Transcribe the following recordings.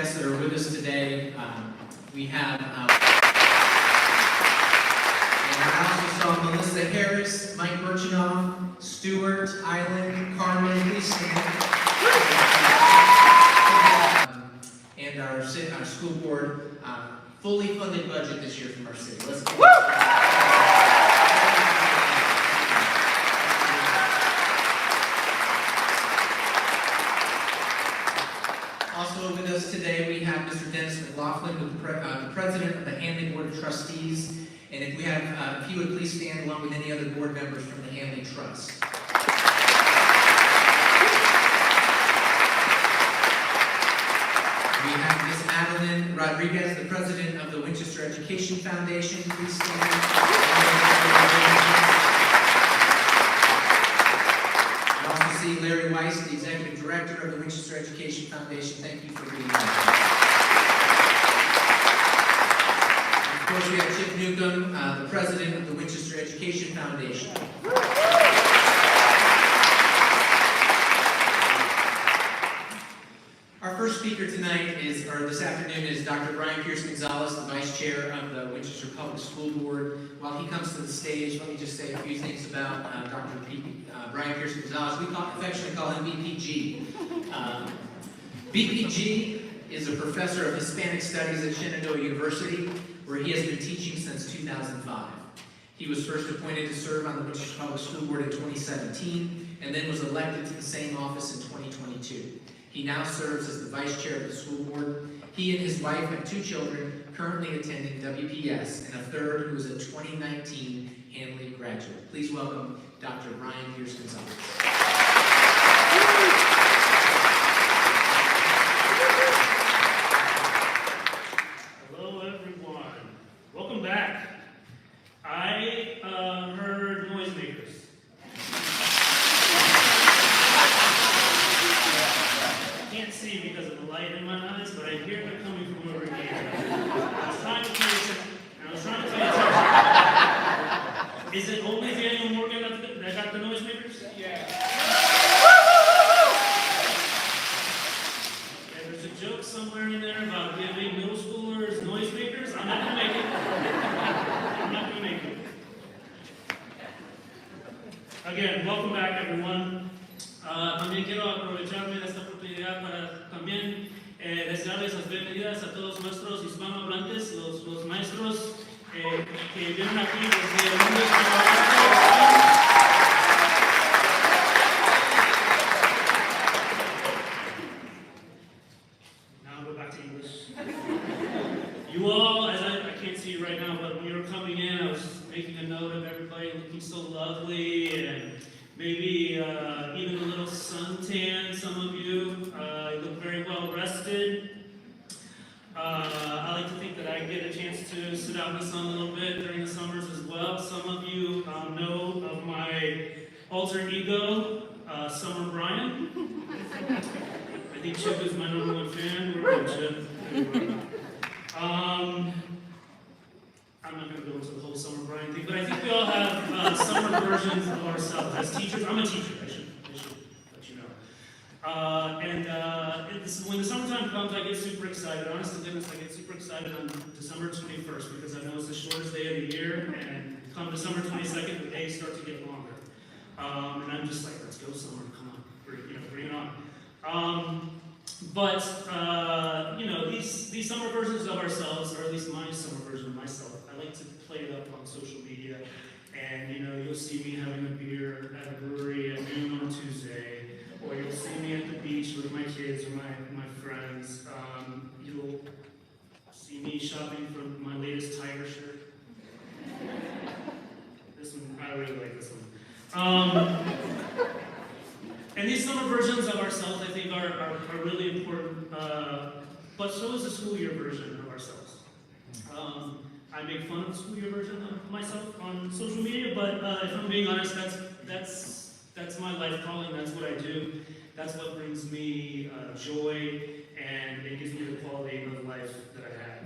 guests that are with us today. We have, and I also saw Melissa Harris, Mike Birchenoff, Stuart, Island, Carmen, please stand. And our school board, fully funded budget this year from our city. Let's give Also with us today, we have Mr. Dennis McLaughlin, the president of the Handley Board of Trustees. And if we have, if you would please stand along with any other board members from the Handley Trust. We have Ms. Madeline Rodriguez, the president of the Winchester Education Foundation. Please stand. I also see Larry Weiss, the executive director of the Winchester Education Foundation. Thank you for being here. Of course, we have Chip Newcomb, the president of the Winchester Education Foundation. Our first speaker tonight this afternoon is Dr. Brian Pierce-Gonzalez, the vice chair of the Winchester Public School Board. While he comes to the stage, let me just say a few things about Dr. Brian Pierce-Gonzalez. We affectionately call him BPG. BPG is a professor of Hispanic Studies at Shenandoah University, where he has been teaching since 2005. He was first appointed to serve on the Winchester Public School Board in 2017, and then was elected to the same office in 2022. He now serves as the vice chair of the school board. He and his wife have 2 children currently attending WPS, and a third who is a 2019 Handley graduate. Please welcome Dr. Brian Pierce-Gonzalez. Hello, everyone. Welcome back. I heard noisemakers. I can't see because of the light in my eyes, but I hear them coming from over here. I was trying to pay attention. Is it only Daniel Morgan that got the noisemakers? Yeah. There's a joke somewhere in there about giving middle schoolers noisemakers. I'm not going to make it. I'm not going to make it. Again, welcome back, everyone. También quiero aprovecharme de esta oportunidad para también desearles las bienvenidas a todos nuestros hispanohablantes, los maestros que vienen aquí desde el mundo hispanohablante. Now I'll go back to English. You all, as I can't see you right now, but when you were coming in, I was making a note of everybody looking so lovely, and maybe even a little suntan, some of you. You look very well rested. I like to think that I get a chance to sit out in the sun a little bit during the summers as well. Some of you know of my alter ego, Summer Brian. I think Chip is my #1 fan. We're good, Chip. I'm not going to go into the whole Summer Brian thing, but I think we all have summer versions of ourselves as teachers. I'm a teacher, I should let you know. When the summertime comes, I get super excited. Honest to goodness, I get super excited on December 21st because I know it's the shortest day of the year, and come December 22nd, the days start to get longer. And I'm just like, let's go summer, come on, bring it on. These summer versions of ourselves, or at least my summer version of myself, I like to play it up on social media. And you'll see me having a beer at a brewery at noon on Tuesday, or you'll see me at the beach with my kids or my friends. You'll see me shopping for my latest Tiger shirt. This one, I really like this one. And these summer versions of ourselves, I think, are really important, but so is the school year version of ourselves. I make fun of the school year version of myself on social media, but if I'm being honest, that's my life calling, that's what I do. That's what brings me joy, and it gives me the quality of life that I have.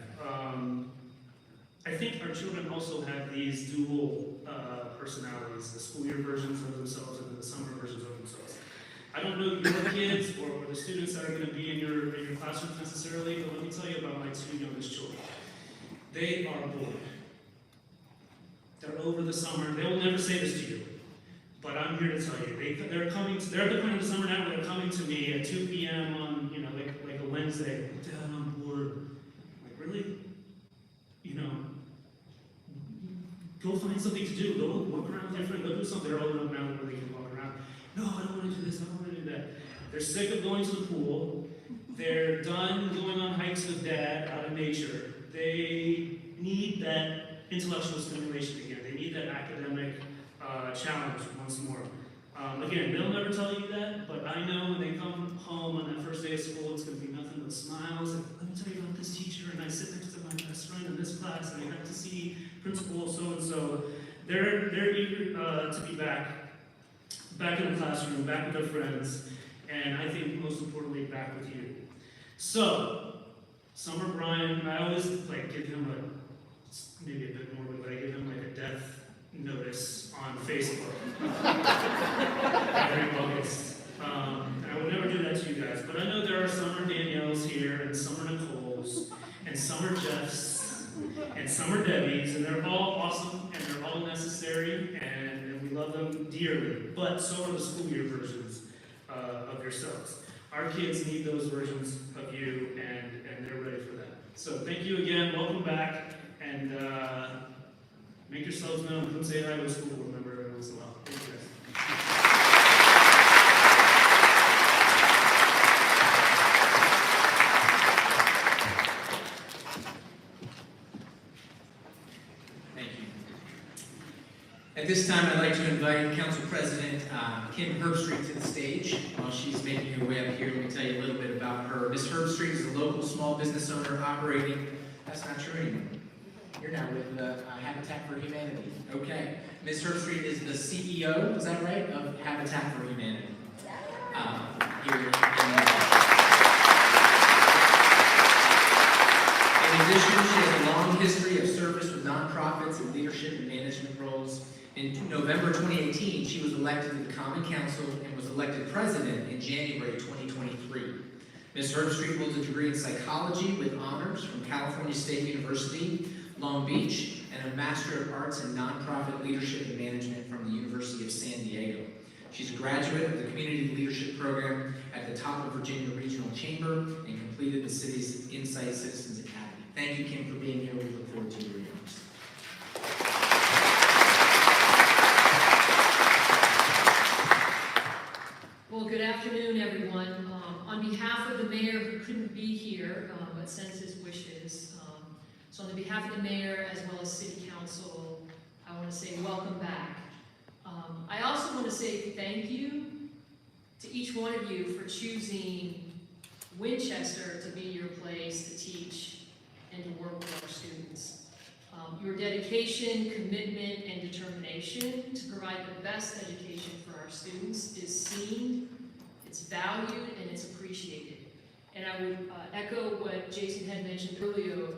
I think our children also have these dual personalities, the school year versions of themselves and then the summer versions of themselves. I don't know your kids or the students that are going to be in your classrooms necessarily, but let me tell you about my two youngest children. They are bored. They're over the summer. They will never say this to you, but I'm here to tell you. They're at the point of the summer now where they're coming to me at 2 p.m. on, like a Wednesday. Dad, I'm bored. I'm like, really? Go find something to do. Go walk around with your friend. Go do something. They're old enough now where they can walk around. No, I don't want to do this. I don't want to do that. They're sick of going to the pool. They're done going on hikes with Dad out in nature. They need that intellectual stimulation again. They need that academic challenge once more. Again, they'll never tell you that, but I know when they come home on that first day of school, it's going to be nothing but smiles. And let me tell you about this teacher, and I sit next to my best friend in this class, and I got to see Principal so-and-so. They're eager to be back in the classroom, back with their friends, and I think most importantly, back with you. So, Summer Brian, I always give him maybe a bit more, but I give him a death notice on Facebook every August. I would never do that to you guys, but I know there are Summer Danielles here, and Summer Nicoles, and Summer Jeffs, and Summer Debbies, and they're all awesome, and they're all necessary, and we love them dearly, but so are the school year versions of yourselves. Our kids need those versions of you, and they're ready for that. So thank you again, welcome back, and make yourselves known. Come say hi to a school board member every once in a while. Thank you guys. Thank you. At this time, I'd like to invite Council President Kim Herbstreit to the stage. While she's making her way up here, let me tell you a little bit about her. Ms. Herbstreit is a local small business owner operating, that's not true anymore. You're now with Habitat for Humanity. Okay. Ms. Herbstreit is the CEO, is that right, of Habitat for Humanity. In addition, she has a long history of service with nonprofits and leadership and management roles. In November 2018, she was elected to the Common Council and was elected president in January 2023. Ms. Herbstreit holds a degree in psychology with honors from California State University, Long Beach, and a Master of Arts in Nonprofit Leadership and Management from the University of San Diego. She's a graduate of the Community Leadership Program at the top of Virginia Regional Chamber and completed the city's Insight Citizens Academy. Thank you, Kim, for being here. We look forward to your remarks. Well, good afternoon, everyone. On behalf of the mayor who couldn't be here, but sends his wishes, so on behalf of the mayor as well as city council, I want to say welcome back. I also want to say thank you to each one of you for choosing Winchester to be your place to teach and to work with our students. Your dedication, commitment, and determination to provide the best education for our students is seen, it's valued, and it's appreciated. And I would echo what Jason had mentioned earlier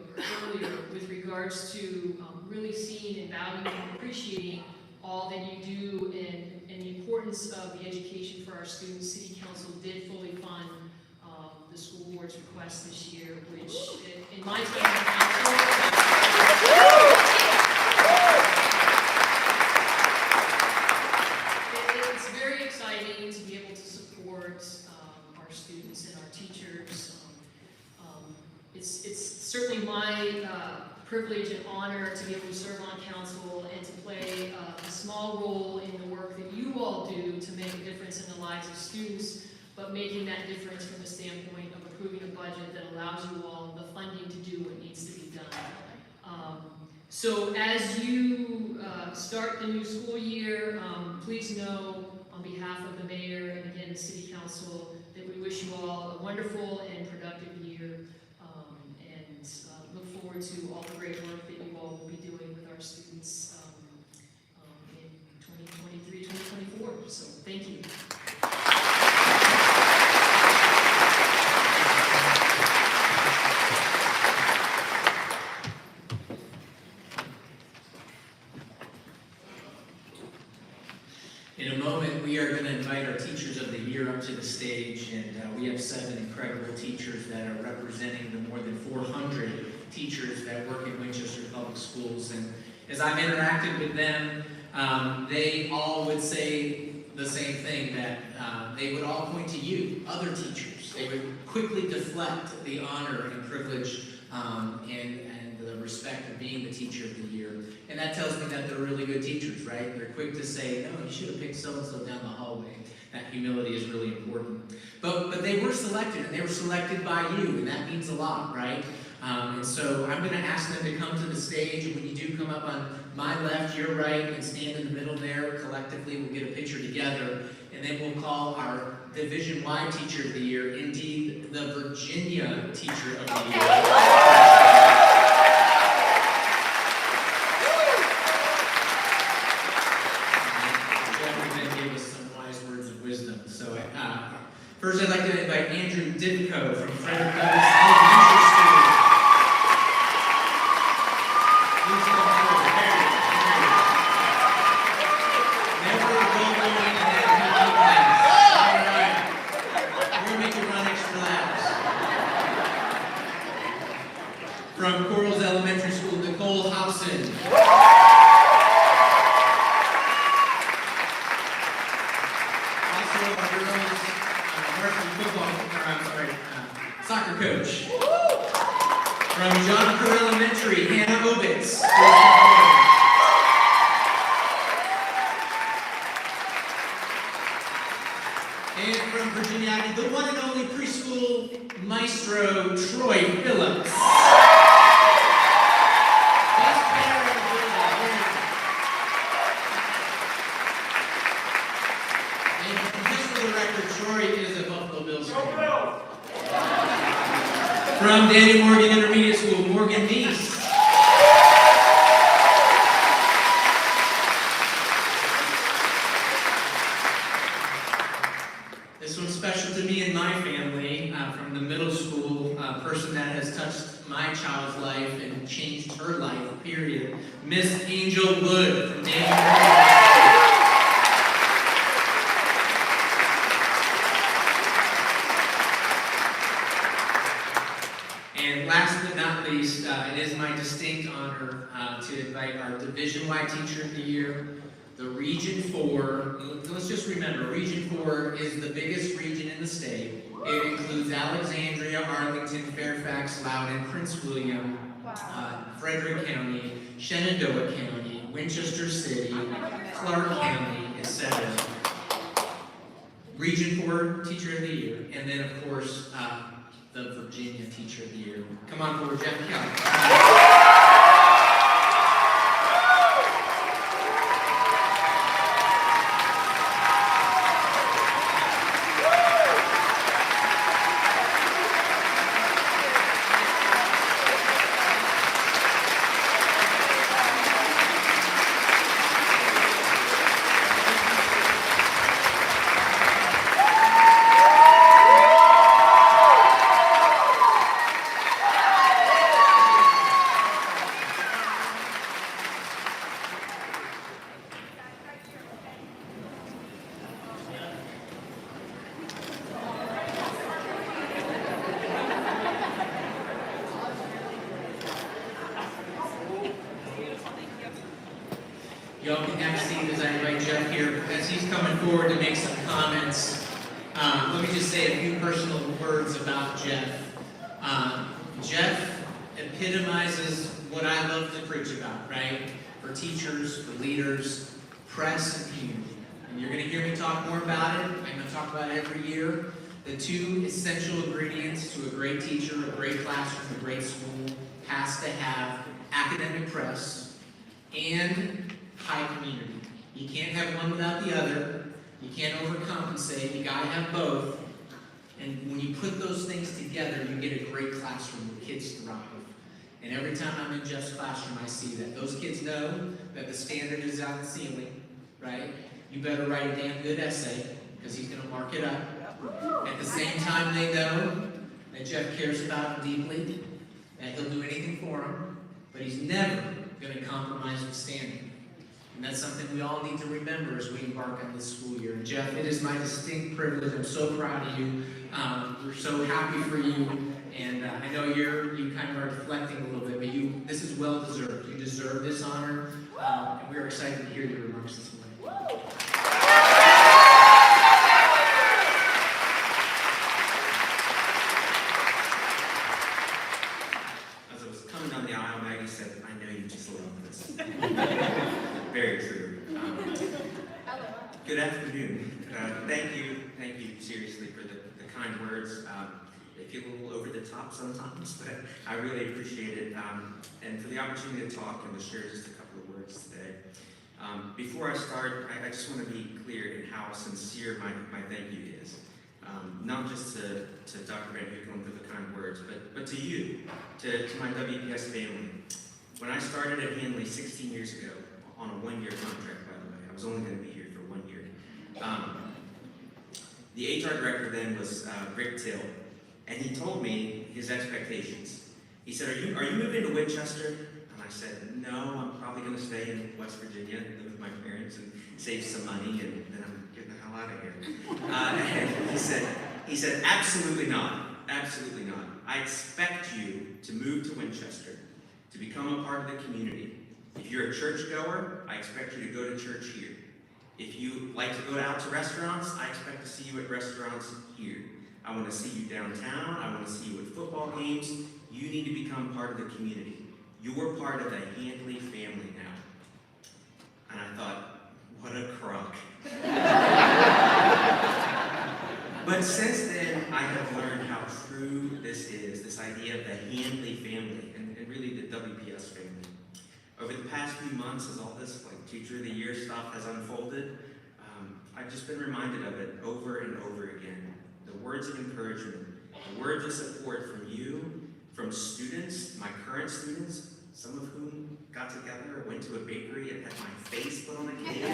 with regards to really seeing and valuing and appreciating all that you do and the importance of the education for our students. City Council did fully fund the school board's request this year, which in my time on council, it's very exciting to be able to support our students and our teachers. It's certainly my privilege and honor to be able to serve on council and to play a small role in the work that you all do to make a difference in the lives of students, but making that difference from the standpoint of approving a budget that allows you all the funding to do what needs to be done. So as you start the new school year, please know on behalf of the mayor and again the city council that we wish you all a wonderful and productive year, and look forward to all the great work that you all will be doing with our students in 2023-2024. So thank you. In a moment, we are going to invite our Teachers of the Year up to teachers that are representing the more than 400 teachers that work in Winchester Public Schools. And as I've interacted with them, they all would say the same thing, that they would all point to you, other teachers. They would quickly deflect the honor and privilege and the respect of being the Teacher of the Year. And that tells me that they're really good teachers, right? They're quick to say, no, you should have picked so-and-so down the hallway. That humility is really important. But they were selected, and they were selected by you, and that means a lot, right? And so I'm going to ask them to come to the stage, and when you do come up on my left, your right, and stand in the middle there, collectively we'll get a picture together, and then we'll call our division-wide Teacher of the Year, indeed the Virginia Teacher of the Year. First, I'd like to invite Andrew Ditko from Frederick Douglass Elementary School. Please come forward. Never go going in that PE class. All right. We're going to make you run extra laps. From Corals Elementary School, Nicole Hobson. Soccer coach. From John Kerr Elementary, Hannah Obitz. And from Virginia, the one and only preschool maestro, Troy Phillips. Best player in the building. And just for the record, Troy is a Buffalo Bills fan. From Daniel Morgan Intermediate School, Morgan Neese. This one's special to me and my family, from the middle school, a person that has touched my child's life and changed her life, period. Miss Angel Wood from Daniel Morgan. And last but not least, it is my distinct honor to invite our Division-wide Teacher of the Year, the Region 4. Let's just remember, Region 4 is the biggest region in the state. It includes Alexandria, Arlington, Fairfax, Loudoun, Prince William, Frederick County, Shenandoah County, Winchester City, Clark County, etc. Region 4 Teacher of the Year, and then of course, the Virginia Teacher of the Year. Come on forward, Jeff Kelly. Y'all can have a seat as I invite Jeff here. As he's coming forward to make some comments, let me just say a few personal words about Jeff. Jeff epitomizes what I love to preach about, right? For teachers, for leaders, press, and community. And you're going to hear me talk more about it. I'm going to talk about it every year. The two essential ingredients to a great teacher, a great classroom, a great school has to have academic press and high community. You can't have one without the other. You can't overcompensate. You gotta have both. And when you put those things together, you get a great classroom where kids thrive. And every time I'm in Jeff's classroom, I see that. Those kids know that the standard is on the ceiling, right? You better write a damn good essay, because he's gonna mark it up. At the same time, they know that Jeff cares about them deeply, that he'll do anything for them, but he's never gonna compromise the standard. And that's something we all need to remember as we embark on this school year. And Jeff, it is my distinct privilege. I'm so proud of you. We're so happy for you. And I know you kind of are deflecting a little bit, but this is well deserved. You deserve this honor. And we're excited to hear your remarks this morning. As I was coming down the aisle, Maggie said, "I know you just love this." Very true. Good afternoon. Thank you seriously for the kind words. They feel a little over the top sometimes, but I really appreciate it. And for the opportunity to talk and to share just a couple of words today. Before I start, I just want to be clear in how sincere my thank you is. Not just to Dr. Van Huckelen for the kind words, but to you, to my WPS family. When I started at Hanley 16 years ago, on a one-year contract, by the way, I was only going to be here for 1 year. The HR director then was Rick Till, and he told me his expectations. He said, are you moving to Winchester? And I said, no, I'm probably going to stay in West Virginia, live with my parents, and save some money, and then I'm getting the hell out of here. And he said, absolutely not, absolutely not. I expect you to move to Winchester, to become a part of the community. If you're a churchgoer, I expect you to go to church here. If you like to go out to restaurants, I expect to see you at restaurants here. I want to see you downtown. I want to see you at football games. You need to become part of the community. You're part of the Handley family now. And I thought, what a crock. But since then, I have learned how true this is, this idea of the Handley family, and really the WPS family. Over the past few months, as all this Teacher of the Year stuff has unfolded, I've just been reminded of it over and over again. The words of encouragement, the words of support from you, from students, my current students, some of whom got together, went to a bakery and had my face put on a cake.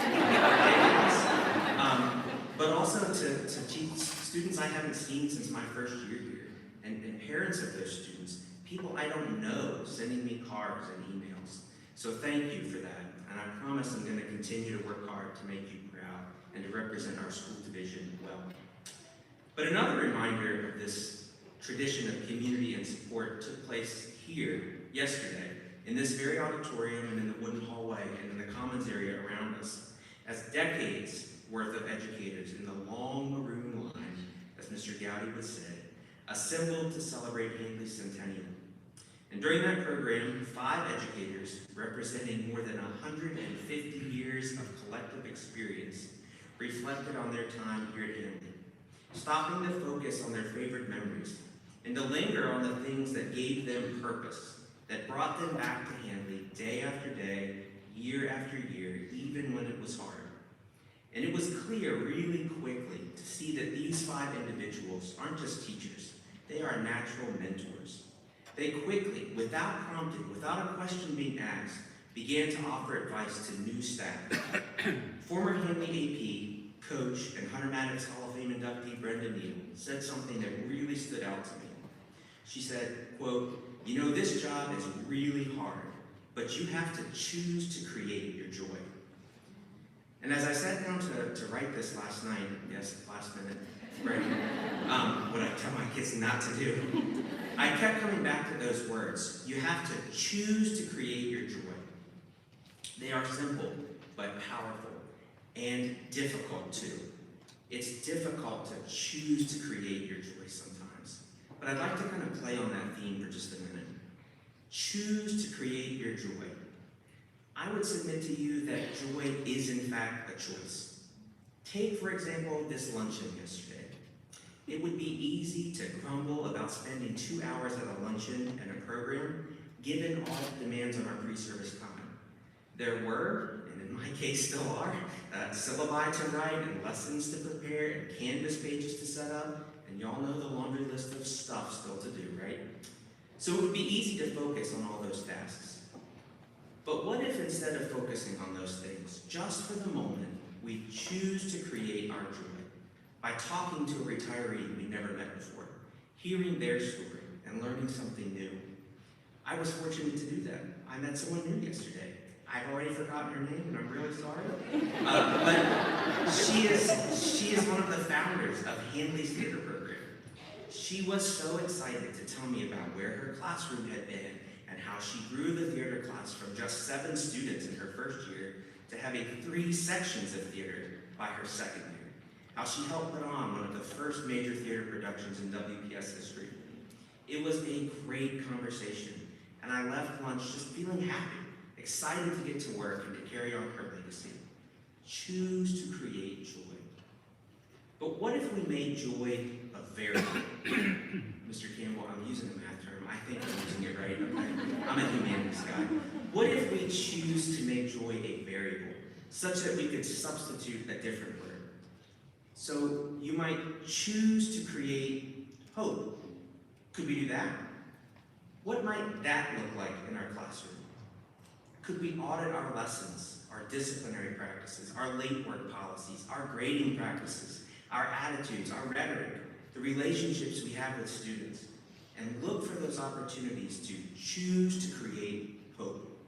But also to students I haven't seen since my first year here, and parents of those students, people I don't know sending me cards and emails. So thank you for that, and I promise I'm going to continue to work hard to make you proud and to represent our school division well. But another reminder of this tradition of community and support took place here yesterday, in this very auditorium and in the wooden hallway and in the commons area around us, as decades worth of educators in the long maroon line, as Mr. Gowdy would say, assembled to celebrate Handley's centennial. And during that program, 5 educators representing more than 150 years of collective experience reflected on their time here at Handley, stopping to focus on their favorite memories and to linger on the things that gave them purpose, that brought them back to Handley day after day, year after year, even when it was hard. And it was clear really quickly to see that these 5 individuals aren't just teachers, they are natural mentors. They quickly, without prompting, without a question being asked, began to offer advice to new staff. Former Handley AP, coach, and Hunter Maddox Hall of Fame inductee Brenda Neal said something that really stood out to me. She said, quote, "You know, this job is really hard, but you have to choose to create your joy." And as I sat down to write this last night, yes, last minute, right, what I tell my kids not to do, I kept coming back to those words. You have to choose to create your joy. They are simple, but powerful, and difficult too. It's difficult to choose to create your joy sometimes. But I'd like to kind of play on that theme for just a minute. Choose to create your joy. I would submit to you that joy is in fact a choice. Take, for example, this luncheon yesterday. It would be easy to grumble about spending 2 hours at a luncheon and a program, given all the demands on our pre-service time. There were, and in my case still are, syllabi to write and lessons to prepare and Canvas pages to set up, and y'all know the laundry list of stuff still to do, right? So it would be easy to focus on all those tasks. But what if instead of focusing on those things, just for the moment, we choose to create our joy by talking to a retiree we never met before, hearing their story, and learning something new? I was fortunate to do that. I met someone new yesterday. I've already forgotten her name, and I'm really sorry. But she is one of the founders of Hanley's theater program. She was so excited to tell me about where her classroom had been and how she grew the theater class from just 7 students in her first year to having 3 sections of theater by her second year. How she helped put on one of the first major theater productions in WPS history. It was a great conversation, and I left lunch just feeling happy, excited to get to work and to carry on her legacy. Choose to create joy. But what if we made joy a variable? Mr. Campbell, I'm using a math term. I think I'm using it right. Okay? I'm a humanities guy. What if we choose to make joy a variable, such that we could substitute a different word? So you might choose to create hope. Could we do that? What might that look like in our classroom? Could we audit our lessons, our disciplinary practices, our late work policies, our grading practices, our attitudes, our rhetoric, the relationships we have with students, and look for those opportunities to choose to create hope?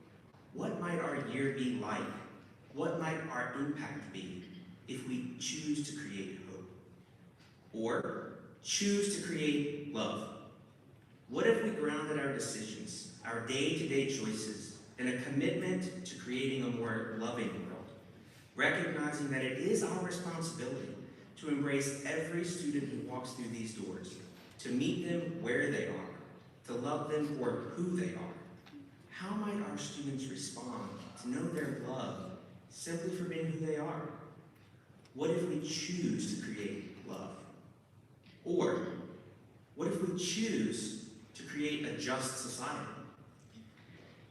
What might our year be like? What might our impact be if we choose to create hope? Or choose to create love? What if we grounded our decisions, our day-to-day choices, in a commitment to creating a more loving world, recognizing that it is our responsibility to embrace every student who walks through these doors, to meet them where they are, to love them for who they are? How might our students respond to know they're loved simply for being who they are? What if we choose to create love? Or what if we choose to create a just society?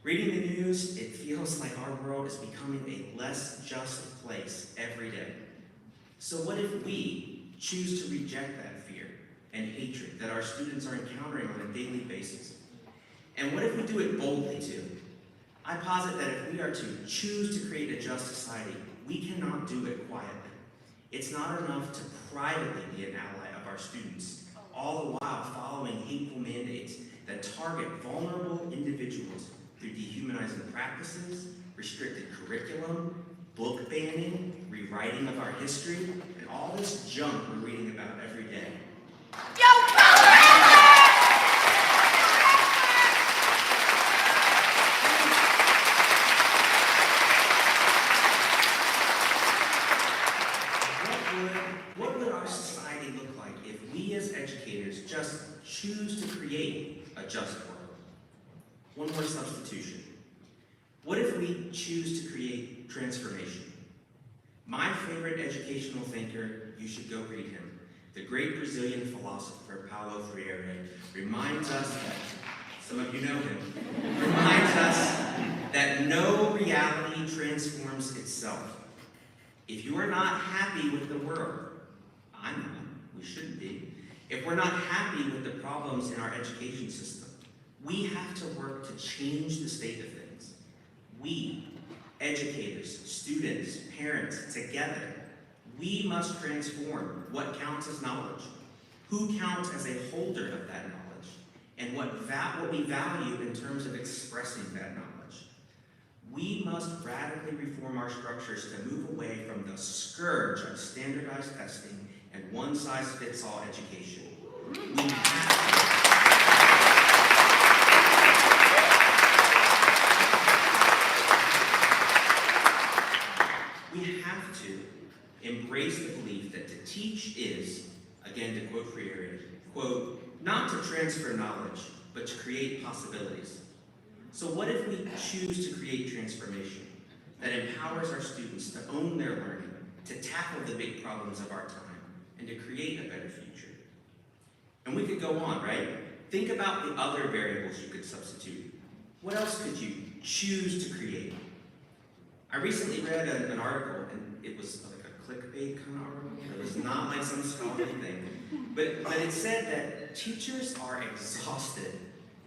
Reading the news, it feels like our world is becoming a less just place every day. So what if we choose to reject that fear and hatred that our students are encountering on a daily basis? And what if we do it boldly too? I posit that if we are to choose to create a just society, we cannot do it quietly. It's not enough to privately be an ally of our students, all the while following hateful mandates that target vulnerable individuals through dehumanizing practices, restricted curriculum, book banning, rewriting of our history, and all this junk we're reading about every day. What would our society look like if we as educators just choose to create a just world? One more substitution. What if we choose to create transformation? My favorite educational thinker, you should go read him, the great Brazilian philosopher Paulo Freire, reminds us that, some of you know him, reminds us that no reality transforms itself. If you are not happy with the world, I'm not, we shouldn't be. If we're not happy with the problems in our education system, we have to work to change the state of things. We, educators, students, parents, together, we must transform what counts as knowledge, who counts as a holder of that knowledge, and what we value in terms of expressing that knowledge. We must radically reform our structures to move away from the scourge of standardized testing and one-size-fits-all education. We have to embrace the belief that to teach is, again to quote Freire, quote, not to transfer knowledge, but to create possibilities. So what if we choose to create transformation that empowers our students to own their learning, to tackle the big problems of our time, and to create a better future? And we could go on, right? Think about the other variables you could substitute. What else could you choose to create? I recently read an article, and it was like a clickbait kind of article. It was not like some scholarly thing. But it said that teachers are exhausted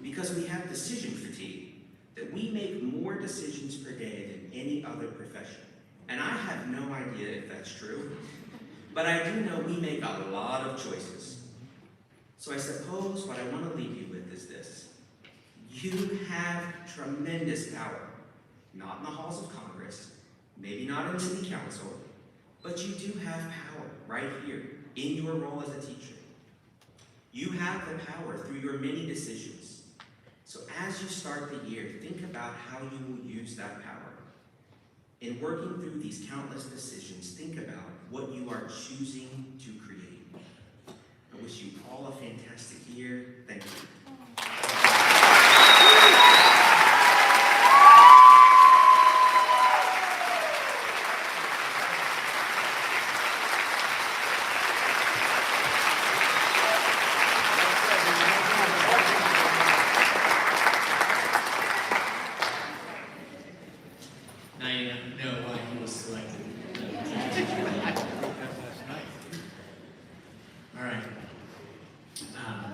because we have decision fatigue, that we make more decisions per day than any other profession. And I have no idea if that's true, but I do know we make a lot of choices. So I suppose what I want to leave you with is this. You have tremendous power. not in the halls of Congress, maybe not in city council, but you do have power right here in your role as a teacher. You have the power through your many decisions. So as you start the year, think about how you will use that power. In working through these countless decisions, think about what you are choosing to create. I wish you all a fantastic year. Thank you. Now you know why he was selected. All right.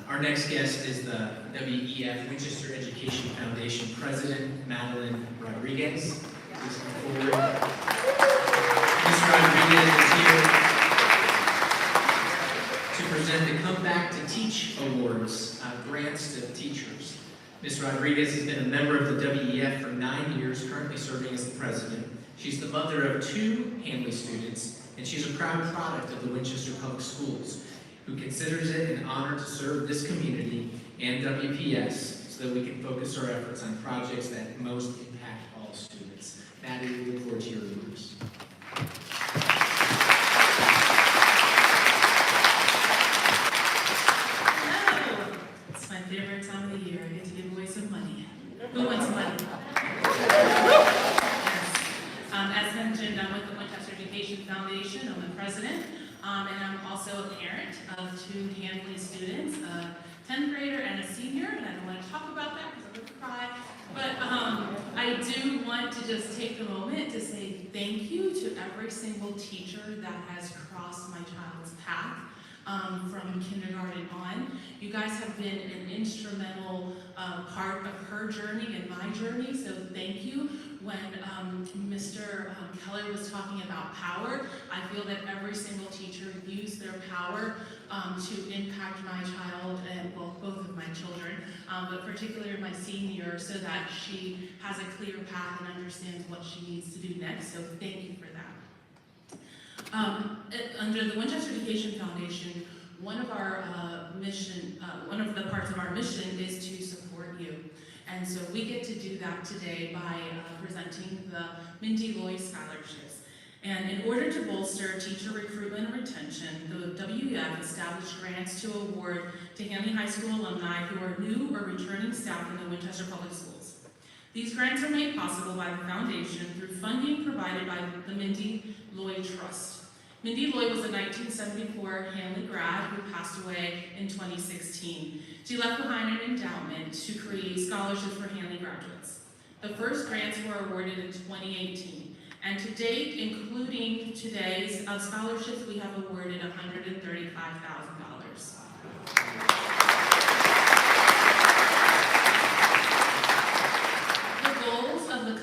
Our next guest is the WEF Winchester Education Foundation President, Madeline Rodriguez. Please come forward. Ms. Rodriguez is here to present the Come Back to Teach Awards, grants to teachers. Ms. Rodriguez has been a member of the WEF for 9 years, currently serving as the president. She's the mother of 2 Hanley students, and she's a proud product of the Winchester Public Schools, who considers it an honor to serve this community and WPS so that we can focus our efforts on projects that most impact all students. Maddie, we look forward to your remarks. Hello. It's my favorite time of the year. I get to give away some money. Who wants money? Yes. As mentioned, I'm with the Winchester Education Foundation. I'm the president, and I'm also a parent of 2 Hanley students, a 10th grader and a senior. And I don't want to talk about that because I'm going to cry. But I do want to just take a moment to say thank you to every single teacher that has crossed my child's path. From kindergarten on. You guys have been an instrumental part of her journey and my journey, so thank you. When Mr. Keller was talking about power, I feel that every single teacher used their power to impact my child, and well, both of my children, but particularly my senior, so that she has a clear path and understands what she needs to do next, so thank you for that. Under the Winchester Education Foundation, one of the parts of our mission is to support you. And so we get to do that today by presenting the Mindy Lloyd Scholarships. And in order to bolster teacher recruitment and retention, the WEF established grants to award to Hanley High School alumni who are new or returning staff in the Winchester Public Schools. These grants are made possible by the foundation through funding provided by the Mindy Lloyd Trust. Mindy Lloyd was a 1974 Hanley grad who passed away in 2016. She left behind an endowment to create scholarships for Hanley graduates. The first grants were awarded in 2018, and to date, including today's scholarships, we have awarded $135,000.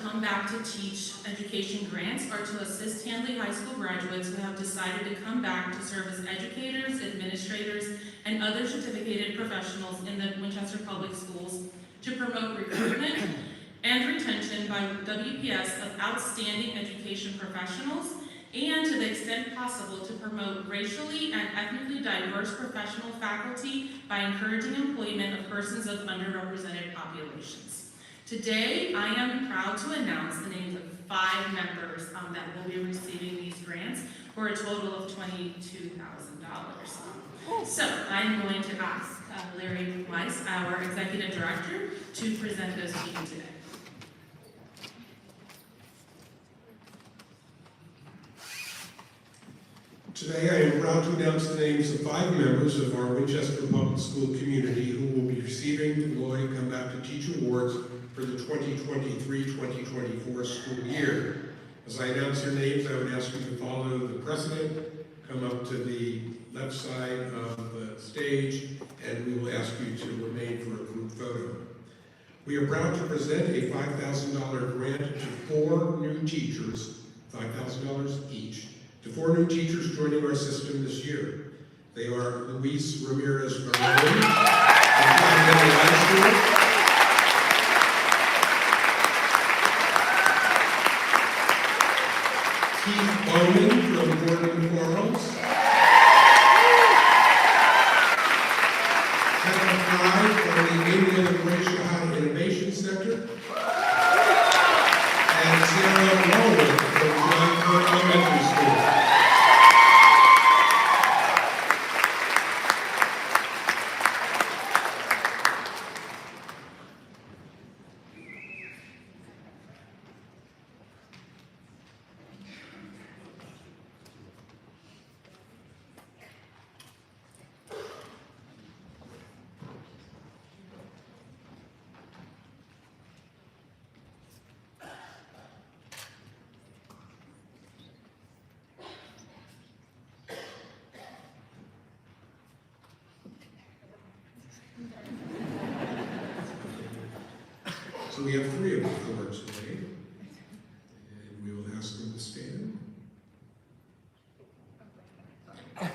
Come Back to Teach education grants are to assist Hanley High School graduates who have decided to come back to serve as educators, administrators, and other certificated professionals in the Winchester Public Schools to promote recruitment and retention by WPS of outstanding education professionals, and to the extent possible to promote racially and ethnically diverse professional faculty by encouraging employment of persons of underrepresented populations. Today, I am proud to announce the names of 5 members that will be receiving these grants for a total of $22,000. So I'm going to ask Larry Weiss, our Executive Director, to present those to you today. Today, I am proud to announce the names of 5 members of our Winchester Public School community who will be receiving the Lloyd Come Back to Teach Awards for the 2023-2024 school year. As I announce your names, I would ask you to follow the precedent, come up to the left side of the stage, and we will ask you to remain for a group photo. We are proud to present a $5,000 grant to 4 new teachers, $5,000 each, to 4 new teachers joining our system this year. They are Luis Ramirez Marone from High School, So we have 3 of them for today. And we will ask them to stand. And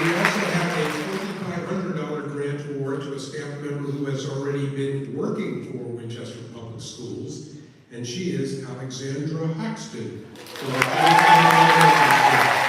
we also have a $2,500 grant award to a staff member who has already been working for Winchester Public Schools, and she is Alexandra Hoxton. So our $2,500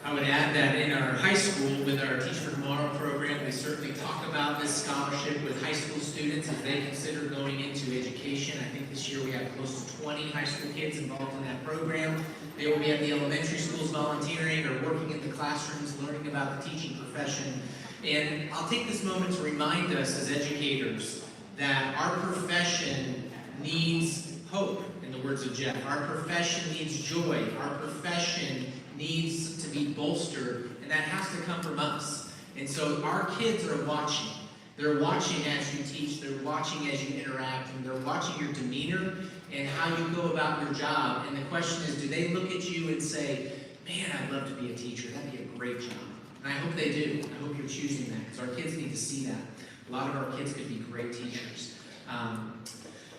I would add that in our high school, with our Teach for Tomorrow program, we certainly talk about this scholarship with high school students as they consider going into education. I think this year we have close to 20 high school kids involved in that program. They will be at the elementary schools volunteering or working in the classrooms, learning about the teaching profession. And I'll take this moment to remind us as educators that our profession needs hope, in the words of Jeff. Our profession needs joy. Our profession needs to be bolstered, and that has to come from us. And so our kids are watching. They're watching as you teach, they're watching as you interact, and they're watching your demeanor and how you go about your job. And the question is, do they look at you and say, man, I'd love to be a teacher, that'd be a great job. And I hope they do. I hope you're choosing that, because our kids need to see that. A lot of our kids could be great teachers.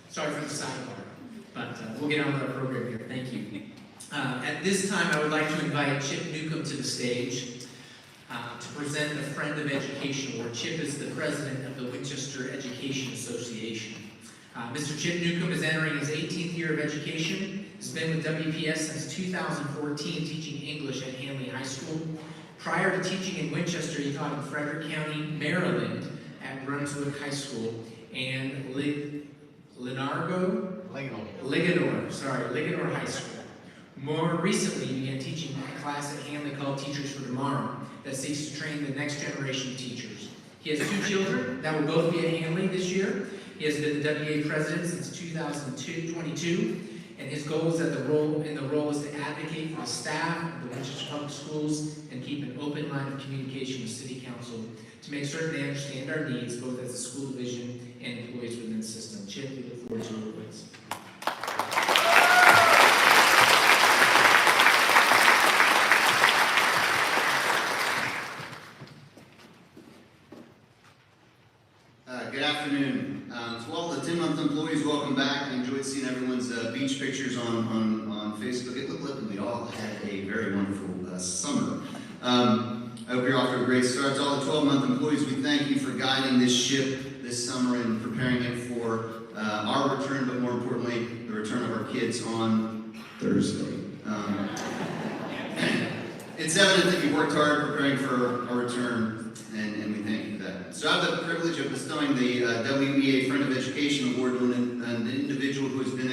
Sorry for the sidebar, but we'll get on with our program here. Thank you. At this time, I would like to invite Chip Newcomb to the stage to present the Friend of Education Award. Chip is the president of the Winchester Education Association. Mr. Chip Newcomb is entering his 18th year of education. He's been with WPS since 2014, teaching English at Hanley High School. Prior to teaching in Winchester, he taught in Frederick County, Maryland, at Brunswick High School, and Ligonor High School. More recently, he began teaching a class at Hanley called Teachers for Tomorrow that seeks to train the next generation of teachers. He has 2 children that will both be at Hanley this year. He has been the WA president since 2022, and his goal is that the role is to advocate for the staff of the Winchester Public Schools and keep an open line of communication with City Council to make certain they understand our needs both as a school division and employees within the system. Chip, we look forward to your words. Good afternoon. To all the 10-month employees, welcome back. I enjoyed seeing everyone's beach pictures on Facebook. It looked like we all had a very wonderful summer. I hope you're off to a great start. To all the 12-month employees, we thank you for guiding this ship this summer and preparing it for our return, but more importantly, the return of our kids on Thursday. It's evident that you worked hard preparing for our return, and we thank you for that. So I have the privilege of bestowing the WEA Friend of Education Award to an individual who has been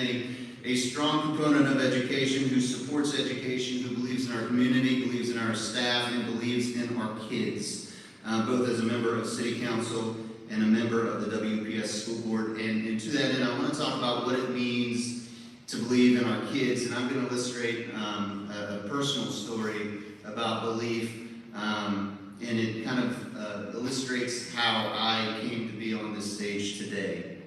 a strong proponent of education, who supports education, who believes in our community, believes in our staff, and believes in our kids, both as a member of City Council and a member of the WPS School Board. And to that end, I want to talk about what it means to believe in our kids, and I'm going to illustrate a personal story about belief, and it kind of illustrates how I came to be on this stage today.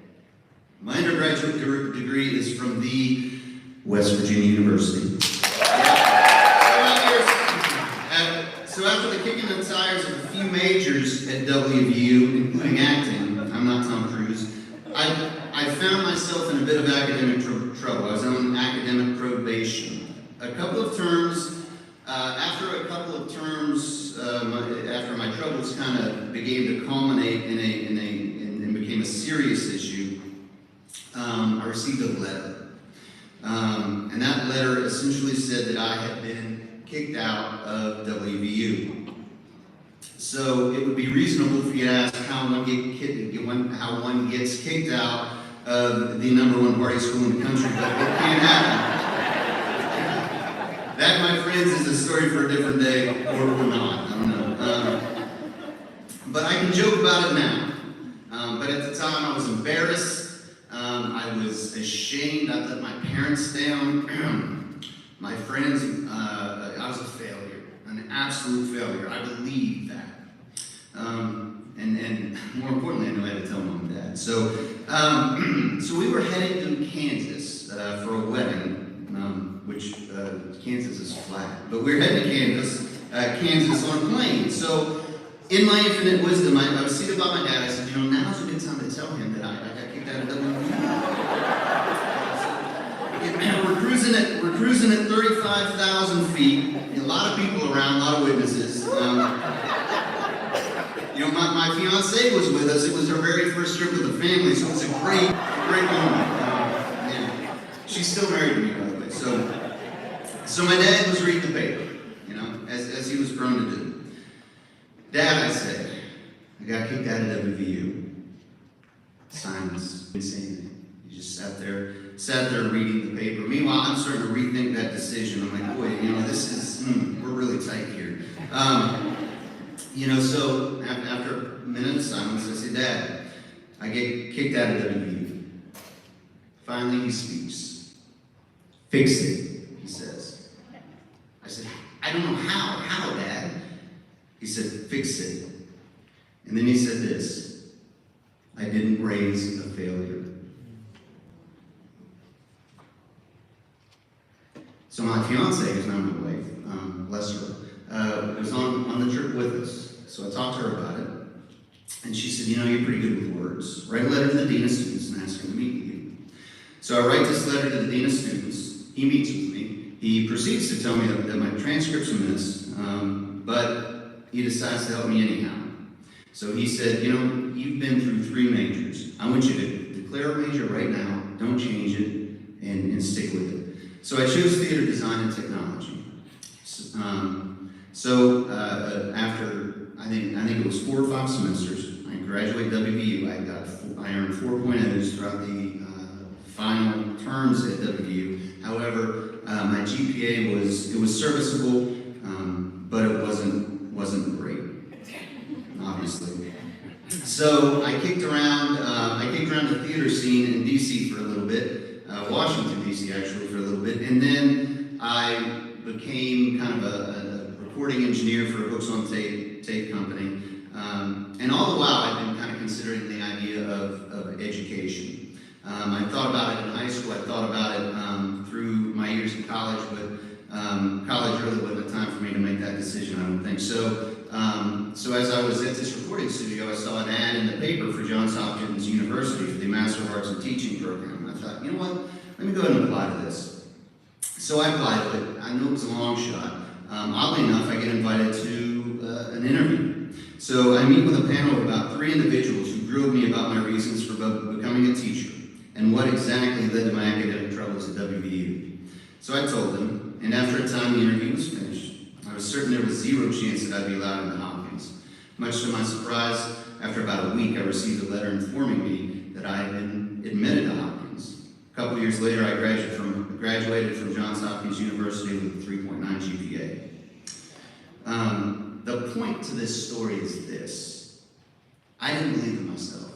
My undergraduate degree is from the West Virginia University. So after the kicking the tires of a few majors at WVU, including acting, I'm not Tom Cruise, I found myself in a bit of academic trouble. I was on after a couple of terms after my troubles kind of began to culminate and became a serious issue, I received a letter. And that letter essentially said that I had been kicked out of WVU. So it would be reasonable for you to ask how one gets kicked out of the #1 party school in the country, but it can't happen. That, my friends, is a story for a different day, or not. I don't know. But I can joke about it now. But at the time, I was embarrassed. I was ashamed. I let my parents down. My friends, I was a failure, an absolute failure. I believe that. And more importantly, I know I had to tell mom and dad. So we were headed to Kansas for a wedding, which Kansas is flat. But we were heading to Kansas on a plane. So in my infinite wisdom, I was seated by my dad. I said, now's a good time to tell him that I got kicked out of WVU. We're cruising at 35,000 feet. A lot of people around, a lot of witnesses. My fiancée was with us. It was her very first trip with the family, so it was a great moment. She's still married to me, by the way. So my dad was reading the paper, as he was prone to do. Dad, I said, I got kicked out of WVU. Silence. Didn't say anything. He just sat there reading the paper. Meanwhile, I'm starting to rethink that decision. I'm like, boy, this is, we're really tight here. So after a minute of silence, I said, Dad, I get kicked out of WVU. Finally, he speaks. Fix it, he says. I said, I don't know how. How, Dad? He said, fix it. And then he said this, I didn't raise a failure. So my fiance, who's now my wife, bless her, was on the trip with us. So I talked to her about it. And she said, you're pretty good with words. Write a letter to the dean of students and ask him to meet with you. So I write this letter to the dean of students. He meets with me. He proceeds to tell me that my transcript's a mess, but he decides to help me anyhow. So he said, you've been through 3 majors. I want you to declare a major right now, don't change it, and stick with it. So I chose theater design and technology. After, I think it was 4 or 5 semesters, I graduated WVU. I earned 4.0s throughout the final terms at WVU. However, my GPA was serviceable, but it wasn't great, obviously. So I kicked around the theater scene in DC for a little bit, Washington DC actually for a little bit, and then I became kind of a recording engineer for a books on tape company. And all the while I've been kind of considering the idea of education. I thought about it in high school, I thought about it through my years in college, but college really wasn't a time for me to make that decision, I don't think. So as I was at this recording studio, I saw an ad in the paper for Johns Hopkins University for the Master of Arts in Teaching program. And I thought, let me go ahead and apply to this. So I applied to it. I knew it was a long shot. Oddly enough, I get invited to an interview. So I meet with a panel of about 3 individuals who grilled me about my reasons for becoming a teacher and what exactly led to my academic troubles at WVU. So I told them, and after a time the interview was finished, I was certain there was 0 chance that I'd be allowed into Hopkins. Much to my surprise, after about a week, I received a letter informing me that I had been admitted to Hopkins. A couple years later, I graduated from Johns Hopkins University with a 3.9 GPA. The point to this story is this. I didn't believe in myself.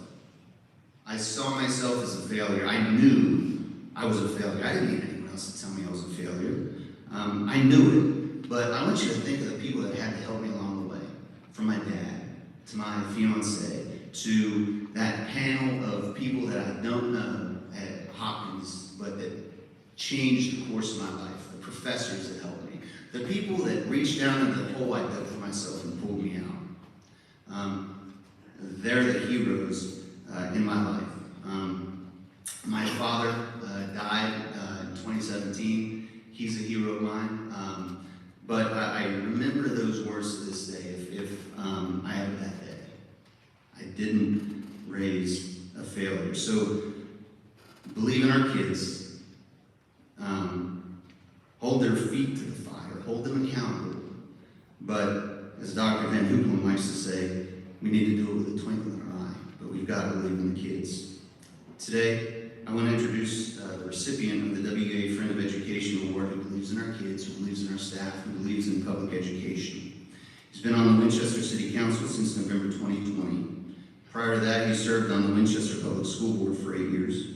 I saw myself as a failure. I knew I was a failure. I didn't need anyone else to tell me I was a failure. I knew it, but I want you to think of the people that had to help me along the way. From my dad, to my fiance, to that panel of people that I don't know at Hopkins, but that changed the course of my life, the professors that helped me, the people that reached down into the hole I dug for myself and pulled me out. They're the heroes in my life. My father died in 2017. He's a hero of mine. But I remember those words to this day. So believe in our kids. Hold their feet to the fire. Hold them accountable. But as Dr. Van Hoopelen likes to say, we need to do it with a twinkle in our eye. But we've got to believe in the kids. Today, I want to introduce the recipient of the WA Friend of Education Award who believes in our kids, who believes in our staff, who believes in public education. He's been on the Winchester City Council since November 2020. Prior to that, he served on the Winchester Public School Board for 8 years.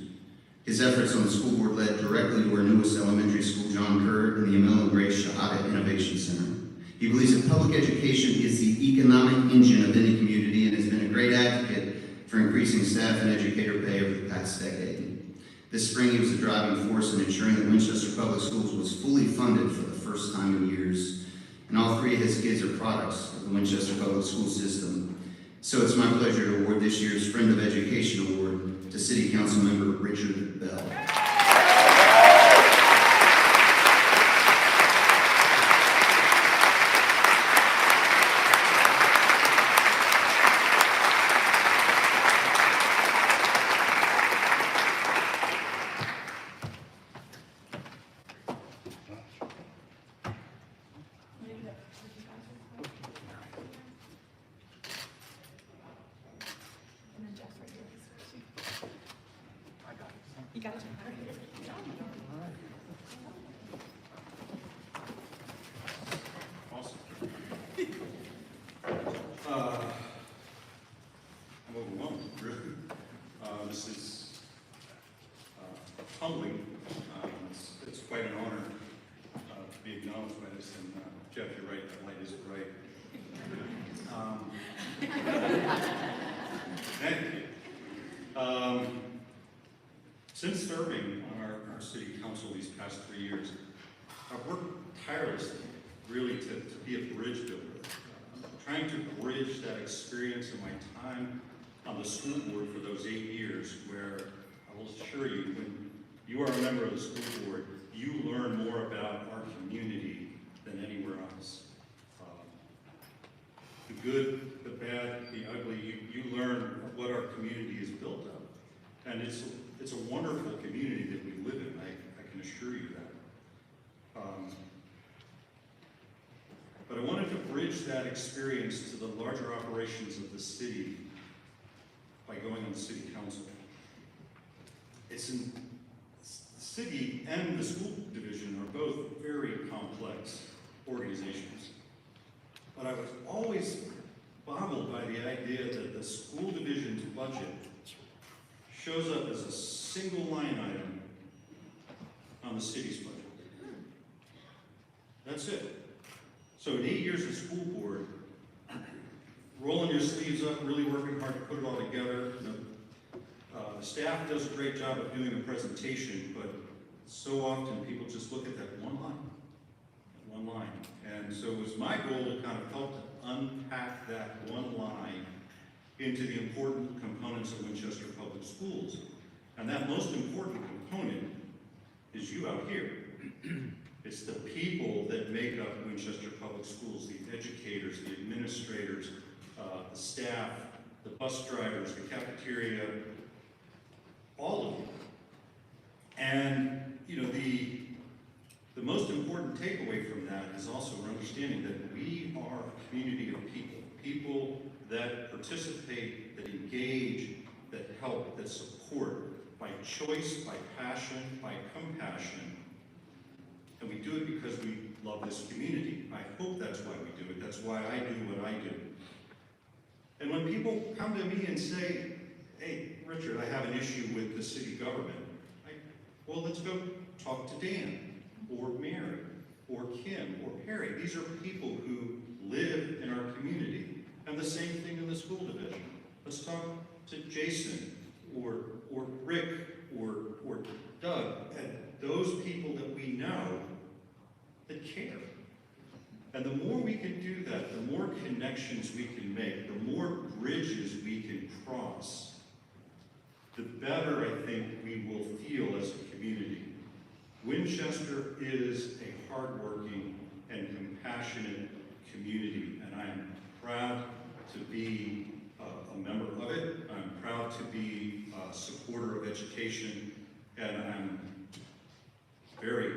His efforts on the school board led directly to our newest elementary school, John Kerr, and the Emil and Grace Shahada Innovation Center. He believes that public education is the economic engine of any community and has been a great advocate for increasing staff and educator pay over the past decade. This spring, he was a driving force in ensuring that Winchester Public Schools was fully funded for the first time in years. And all three of his kids are products of the Winchester Public School system. So it's my pleasure to award this year's Friend of Education Award to City Council Member Richard Bell. I'm overwhelmed, really. This is humbling. It's quite an honor to be acknowledged by this. And Jeff, you're right, that light isn't right. Thank you. Since serving on our city council these past 3 years, I've worked tirelessly, really, to be a bridge builder. Trying to bridge that experience of my time on the school board for those 8 years, where I will assure you, when you are a member of the school board, you learn more about our community than anywhere else. The good, the bad, the ugly, you learn what our community is built of. And it's a wonderful community that we live in, I can assure you that. But I wanted to bridge that experience to the larger operations of the city by going on the city council. It's in the city and the school division are both very complex organizations. But I was always boggled by the idea that the school division's budget shows up as a single line item on the city's budget. That's it. So in 8 years of school board, rolling your sleeves up, really working hard to put it all together. The staff does a great job of doing a presentation, but so often people just look at that one line. And so it was my goal to kind of help to unpack that one line into the important components of Winchester Public Schools. And that most important component is you out here. It's the people that make up Winchester Public Schools, the educators, the administrators, the staff, the bus drivers, the cafeteria, all of you. And, you know, the most important takeaway from that is also our understanding that we are a community of people, people that participate, that engage, that help, that support by choice, by passion, by compassion. And we do it because we love this community. I hope that's why we do it. That's why I do what I do. And when people come to me and say, hey, Richard, I have an issue with the city government, well, let's go talk to Dan, or Mary, or Kim, or Perry. These are people who live in our community. And the same thing in the school division. Let's talk to Jason, or Rick, or Doug, and those people that we know that care. And the more we can do that, the more connections we can make, the more bridges we can cross, the better I think we will feel as a community. Winchester is a hardworking and compassionate community, and I am proud to be a member of it. I'm proud to be a supporter of education, and I'm very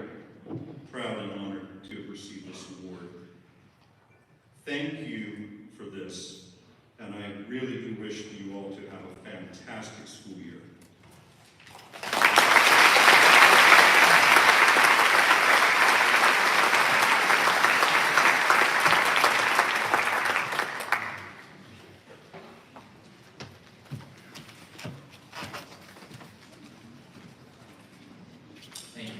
proud and honored to have received this award. Thank you for this, and I really do wish for you all to have a fantastic school year. Thank you.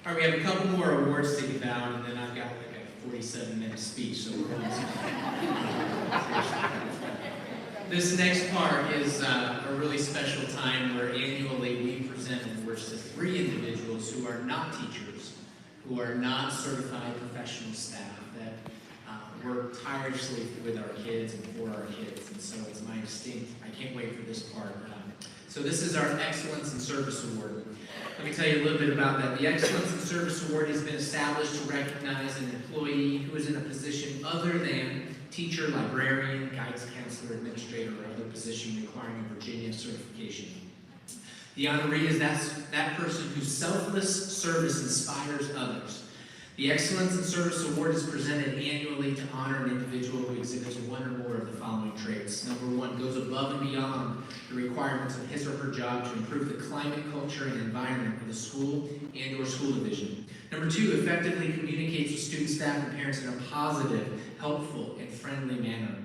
All right, we have a couple more awards to give out, and then I've got like a 47-minute speech, so we're going to. This next part is a really special time where annually we present awards to 3 individuals who are not teachers, who are not certified professional staff, that work tirelessly with our kids and for our kids. And so it's my distinct, I can't wait for this part. So this is our Excellence in Service Award. Let me tell you a little bit about that. The Excellence in Service Award has been established to recognize an employee who is in a position other than teacher, librarian, guidance counselor, administrator, or other position requiring a Virginia certification. The honoree is that person whose selfless service inspires others. The Excellence in Service Award is presented annually to honor an individual who exhibits one or more of the following traits. Number 1, goes above and beyond the requirements of his or her job to improve the climate, culture, and environment of the school and/or school division. Number 2, effectively communicates with students, staff, and parents in a positive, helpful, and friendly manner.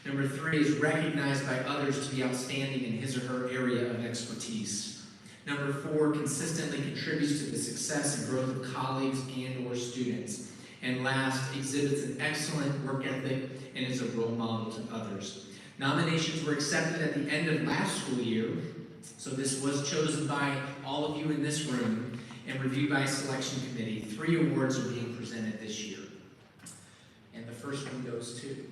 Number 3, is recognized by others to be outstanding in his or her area of expertise. Number 4, consistently contributes to the success and growth of colleagues and/or students. And last, exhibits an excellent work ethic and is a role model to others. Nominations were accepted at the end of last school year, so this was chosen by all of you in this room and reviewed by a selection committee. 3 awards are being presented this year. And the first one goes to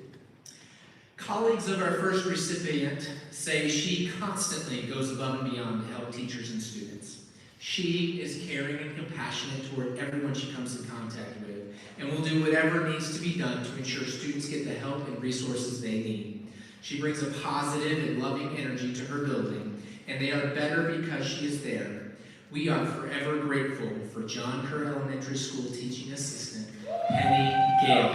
colleagues of our first recipient say she constantly goes above and beyond to help teachers and students. She is caring and compassionate toward everyone she comes in contact with, and will do whatever needs to be done to ensure students get the help and resources they need. She brings a positive and loving energy to her building, and they are better because she is there. We are forever grateful for John Kerr Elementary School teaching assistant, Penny Gale.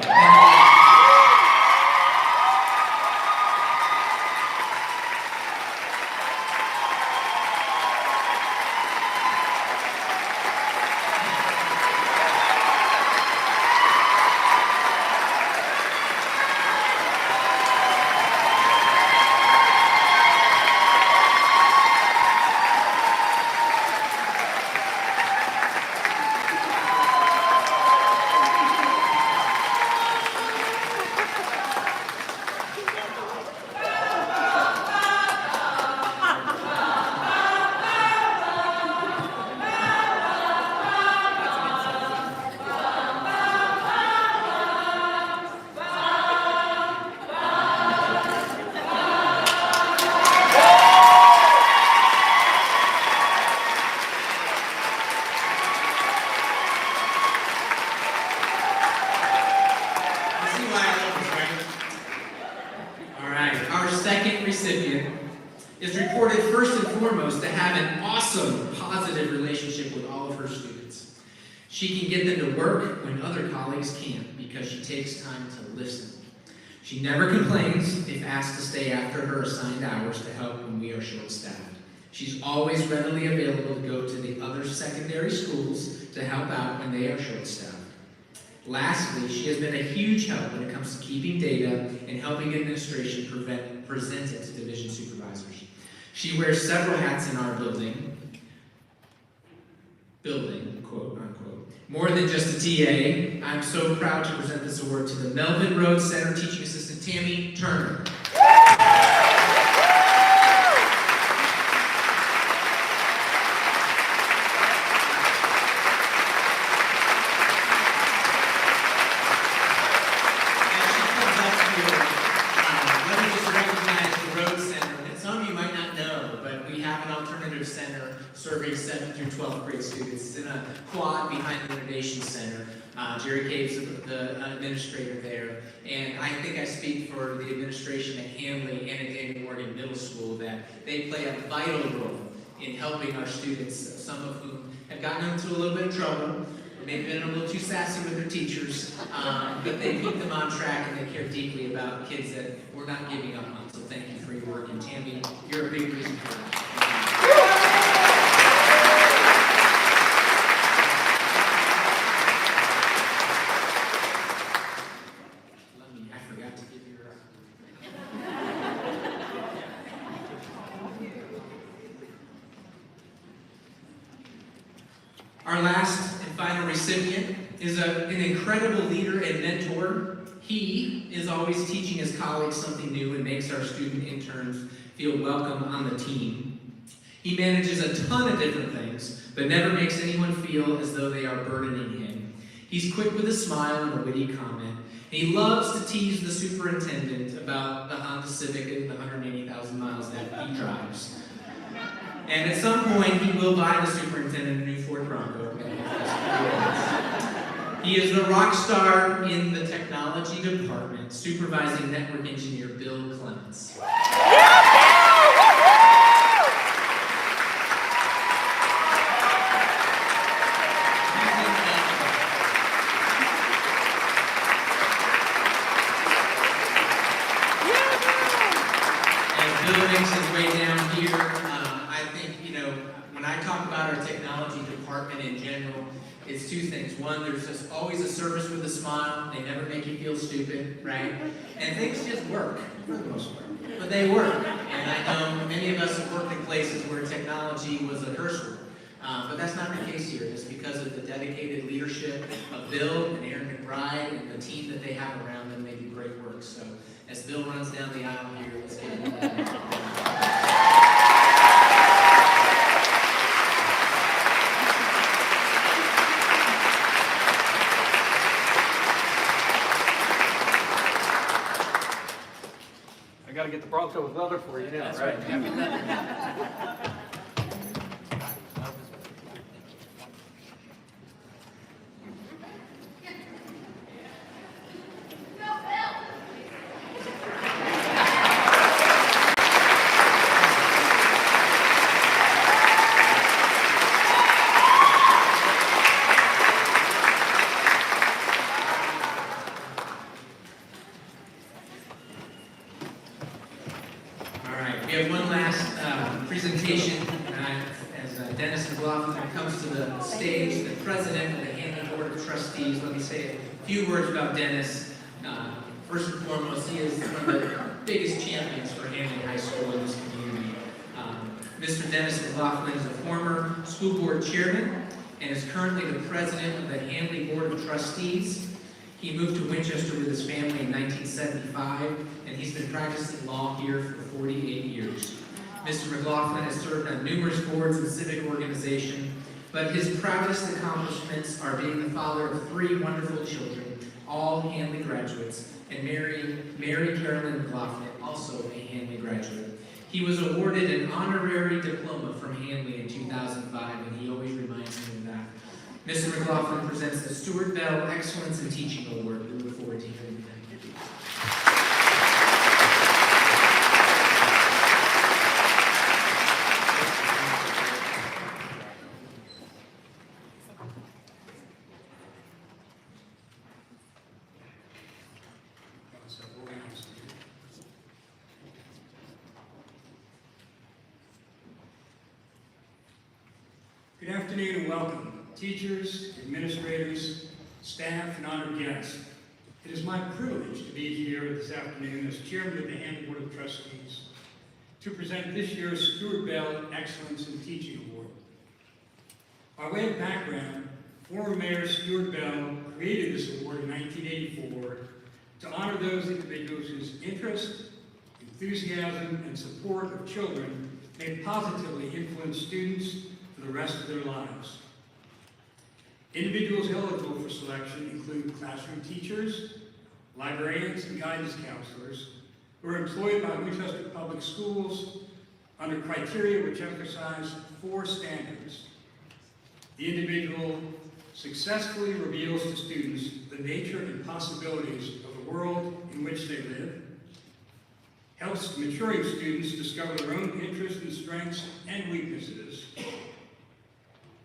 Recipient is reported first and foremost to have an awesome, positive relationship with all of her students. She can get them to work when other colleagues can't because she takes time to listen. She never complains if asked to stay after her assigned hours to help when we are short-staffed. She's always readily available to go to the other secondary schools to help out when they are short-staffed. Lastly, she has been a huge help when it comes to keeping data and helping administration present it to division supervisors. She wears several hats in our building, quote unquote. More than just a TA, I'm so proud to present this award to the Melvin Road Center Teaching Assistant Tammy Turner. Serving 7th through 12th grade students. It's in a quad behind the Innovation Center. Jerry Cave's the administrator there, and I think I speak for the administration at Hanley and at David Morgan Middle School that they play a vital role in helping our students, some of whom have gotten into a little bit of trouble, maybe been a little too sassy with their teachers, but they keep them on track and they care deeply about kids that we're not giving up on. So thank you for your work, and Tammy, you're a big reason for that. I forgot to give you your. Our last and final recipient is an incredible leader and mentor. He is always teaching his colleagues something new and makes our student interns feel welcome on the team. He manages a ton of different things, but never makes anyone feel as though they are burdening him. He's quick with a smile and a witty comment. He loves to tease the superintendent about the Honda Civic and the 180,000 miles that he drives. And at some point, he will buy the superintendent a new Ford Bronco. He is the rock star in the technology department, supervising network engineer Bill Clements. As Bill makes his way down here, I think, when I talk about our technology department in general, it's two things. One, there's just always a service with a smile. They never make you feel stupid, right? And things just work, for the most part. But they work. And I know many of us have worked in places where technology was a curse word. But that's not the case here. It's because of the dedicated leadership of Bill and Aaron McBride and the team that they have around them. They do great work. So as Bill runs down the aisle here, let's get into that. I gotta get the Bronco with leather for you now, That's right? We have one last presentation. As Dennis McLaughlin comes to the stage, the president of the Hanley Board of Trustees, let me say a few words about Dennis. First and foremost, he is one of the biggest champions for Hanley High School in this community. Mr. Dennis McLaughlin is a former school board chairman and is currently the president of the Hanley Board of Trustees. He moved to Winchester with his family in 1975, and he's been practicing law here for 48 years. Mr. McLaughlin has served on numerous boards and civic organizations, but his proudest accomplishments are being the father of 3 wonderful children, all Hanley graduates, and Mary Carolyn McLaughlin, also a Hanley graduate. He was awarded an honorary diploma from Hanley in 2005, and he always reminds me of that. Mr. McLaughlin presents the Stuart Bell Excellence in Teaching Award. We look forward to hearing that. Good afternoon and welcome, teachers, administrators, staff, and honored guests. It is my privilege to be here this afternoon as chairman of the Hanley Board of Trustees to present this year's Stuart Bell Excellence in Teaching Award. By way of background, former Mayor Stuart Bell created this award in 1984 to honor those individuals whose interest, enthusiasm, and support of children may positively influence students for the rest of their lives. Individuals eligible for selection include classroom teachers, librarians, and guidance counselors who are employed by Winchester Public Schools under criteria which emphasize 4 standards: the individual successfully reveals to students the nature and possibilities of the world in which they live, helps maturing students discover their own interests and strengths and weaknesses,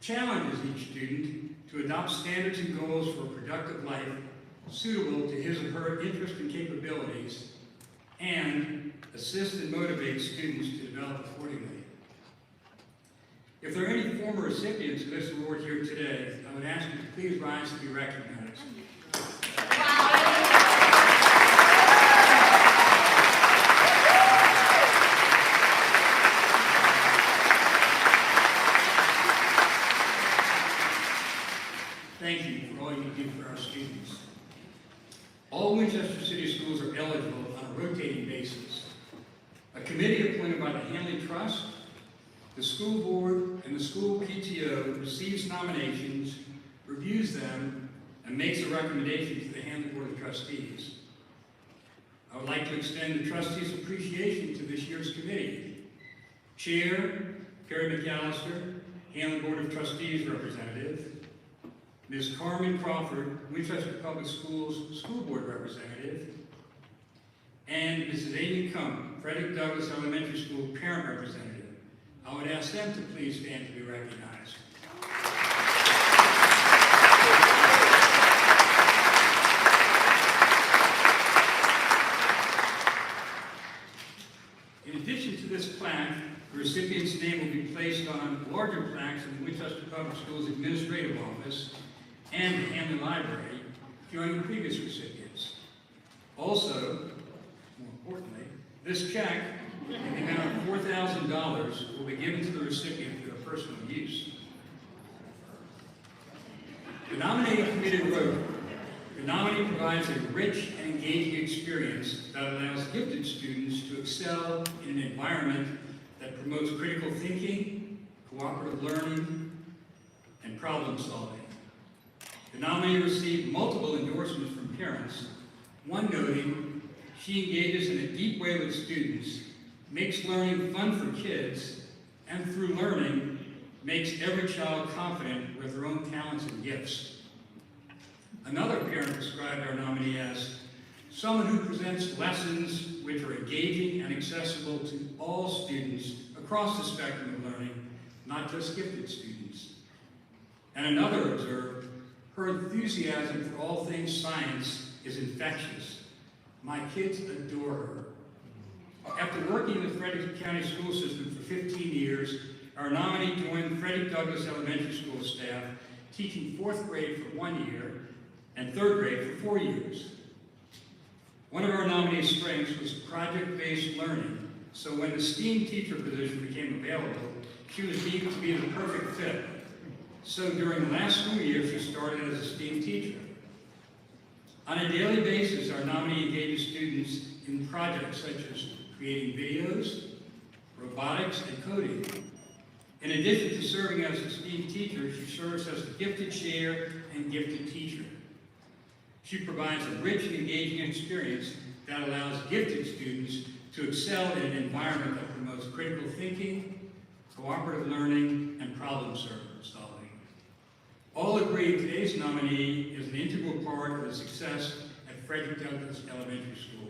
challenges each student to adopt standards and goals for a productive life suitable to his or her interest and capabilities, and assist and motivate students to develop accordingly. If there are any former recipients of this award here today, I would ask you to please rise to be recognized. Thank you for all you do for our students. All Winchester City Schools are eligible on a rotating basis. A committee appointed by the Hanley Trust, the school board, and the school PTO receives nominations, reviews them, and makes a recommendation to the Hanley Board of Trustees. I would like to extend the trustees' appreciation to this year's committee. Chair, Perry McAllister, Hanley Board of Trustees representative, Ms. Carmen Crawford, Winchester Public Schools School Board representative, and Mrs. Amy Kump, Frederick Douglass Elementary School parent representative. I would ask them to please stand to be recognized. In addition to this plaque, the recipient's name will be placed on larger plaques in the Winchester Public Schools Administrative Office and the Hanley Library, joining previous recipients. Also, more importantly, this check in the amount of $4,000 will be given to the recipient for their personal use. The nominating committee wrote, the nominee provides a rich and engaging experience that allows gifted students to excel in an environment that promotes critical thinking, cooperative learning, and problem solving. The nominee received multiple endorsements from parents, one noting she engages in a deep way with students, makes learning fun for kids, and through learning, makes every child confident with their own talents and gifts. Another parent described our nominee as someone who presents lessons which are engaging and accessible to all students across the spectrum of learning, not just gifted students. And another observed, her enthusiasm for all things science is infectious. My kids adore her. After working in the Frederick County school system for 15 years, our nominee joined Frederick Douglass Elementary School staff, teaching 4th grade for 1 year and 3rd grade for 4 years. One of our nominee's strengths was project-based learning, so when the STEAM teacher position became available, she was deemed to be the perfect fit. So during the last school year, she started as a STEAM teacher. On a daily basis, our nominee engages students in projects such as creating videos, robotics, and coding. In addition to serving as a STEAM teacher, she serves as the gifted chair and gifted teacher. She provides a rich and engaging experience that allows gifted students to excel in an environment that promotes critical thinking, cooperative learning, and problem solving. All agree today's nominee is an integral part of the success at Frederick Douglass Elementary School.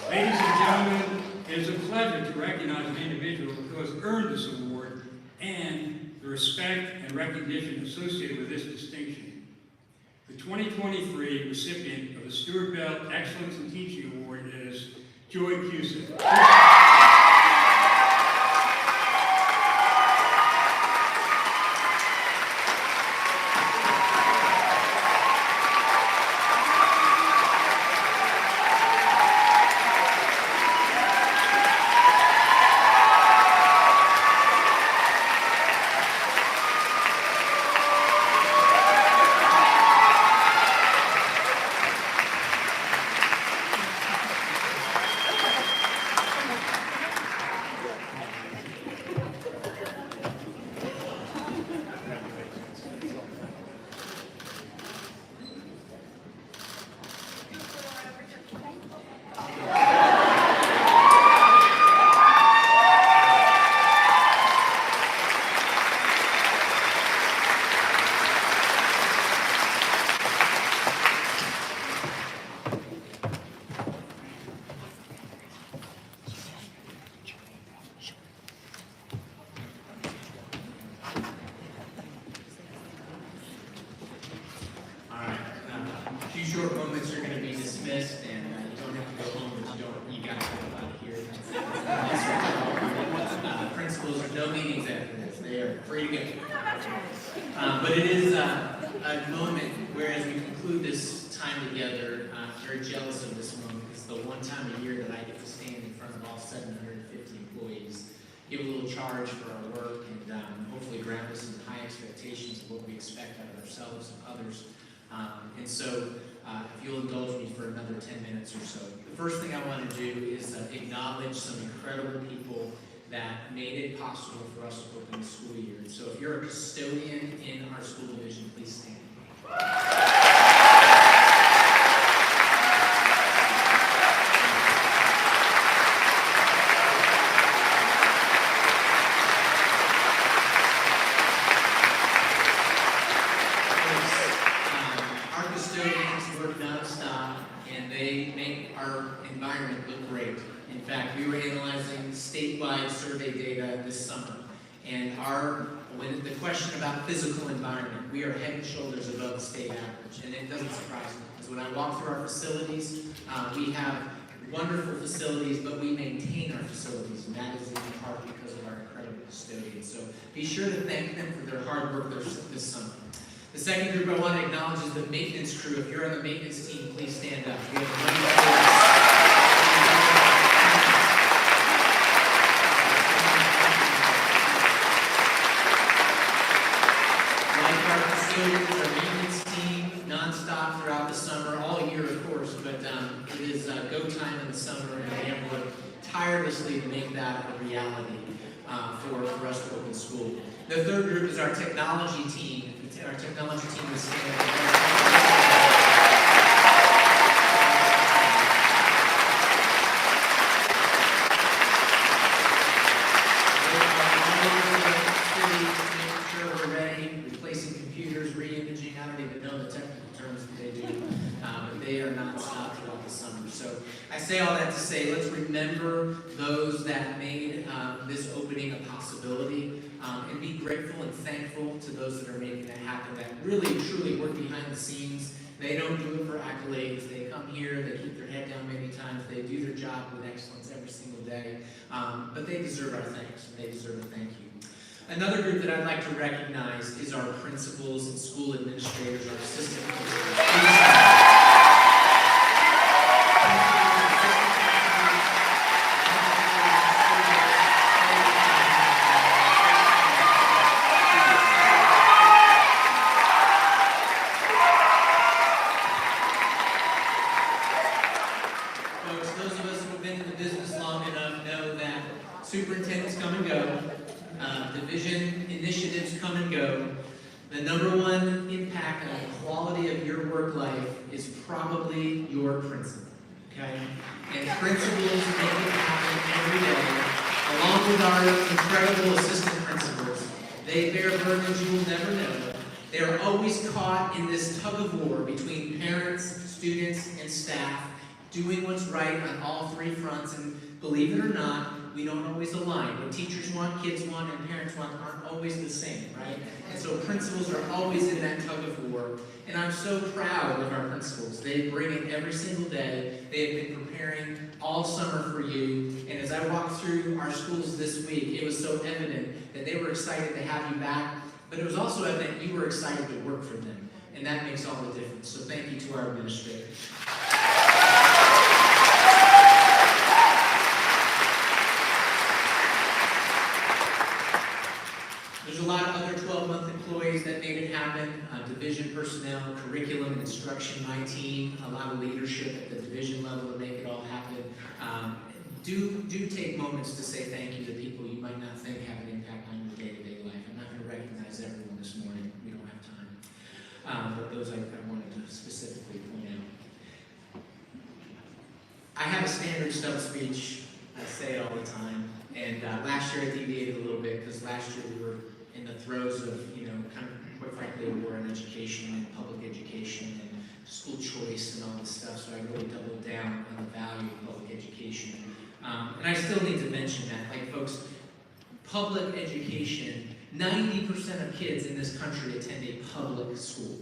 Ladies and gentlemen, it is a pleasure to recognize an individual who has earned this award and the respect and recognition associated with this distinction. The 2023 recipient of the Stuart Bell Excellence in Teaching Award is Joy Cusick. But it is a moment where, as we conclude this time together, I'm very jealous of this moment. It's the one time a year that I get to stand in front of all 750 employees, give a little charge for our work, and hopefully ground us in high expectations of what we expect out of ourselves and others. And so, if you'll indulge me for another 10 minutes or so. The first thing I want to do is acknowledge some incredible people that made it possible for us to open the school year. And so if you're a custodian in our school division, please stand. Our custodians work nonstop, and they make our environment look great. In fact, we were analyzing statewide survey data this summer, and when the question about physical environment, we are head and shoulders above the state average, and it doesn't surprise me, because when I walk through our facilities, we have wonderful facilities, but we maintain our facilities, and that is in part because of our incredible custodians. So be sure to thank them for their hard work this summer. The second group I want to acknowledge is the maintenance crew. If you're on the maintenance team, please stand up. We have a wonderful our maintenance team, nonstop throughout the summer, all year of course, but it is go time in the summer, and they work tirelessly to make that a reality for us to open school. The third group is our technology team. Our technology team is re-imaging, I don't even know the technical terms that they do, but they are non-stop throughout the summer. So I say all that to say, let's remember those that made this opening a possibility, and be grateful and thankful to those that are making that happen, that really, truly work behind the scenes. They don't do it for accolades. They come here, they keep their head down many times, they do their job with excellence every single day, but they deserve our thanks, and they deserve a thank you. Another group that I'd like to recognize is our principals and school administrators, our assistant principals. Folks, those of us who have been in the business long enough know that superintendents come and go. Division initiatives come and go. The number one impact on the quality of your work life is probably your principal, okay? And principals make it happen every day, along with our incredible assistant principals. They bear burdens you will never know. They are always caught in this tug of war between parents, students, and staff, doing what's right on all three fronts, and believe it or not, we don't always align. What teachers want, kids want, and parents want aren't always the same, right? And so principals are always in that tug of war. And I'm so proud of our principals. They bring it every single day. They have been preparing all summer for you. And as I walked through our schools this week, it was so evident that they were excited to have you back, but it was also evident you were excited to work for them. And that makes all the difference. So thank you to our administrators. There's a lot of other 12-month employees that made it happen, division personnel, curriculum and instruction, my team, a lot of leadership at the division level to make it all happen. Do take moments to say thank you to people you might not think have an impact on your day-to-day life. I'm not going to recognize everyone this morning. We don't have time. But those I wanted to specifically point out. I have a standard stump speech. I say it all the time. And last year I deviated a little bit because last year we were in the throes of, kind of, quite frankly, a war on education and public education and school choice and all this stuff. So I really doubled down on the value of public education. And I still need to mention that, like, folks, public education, 90% of kids in this country attend a public school.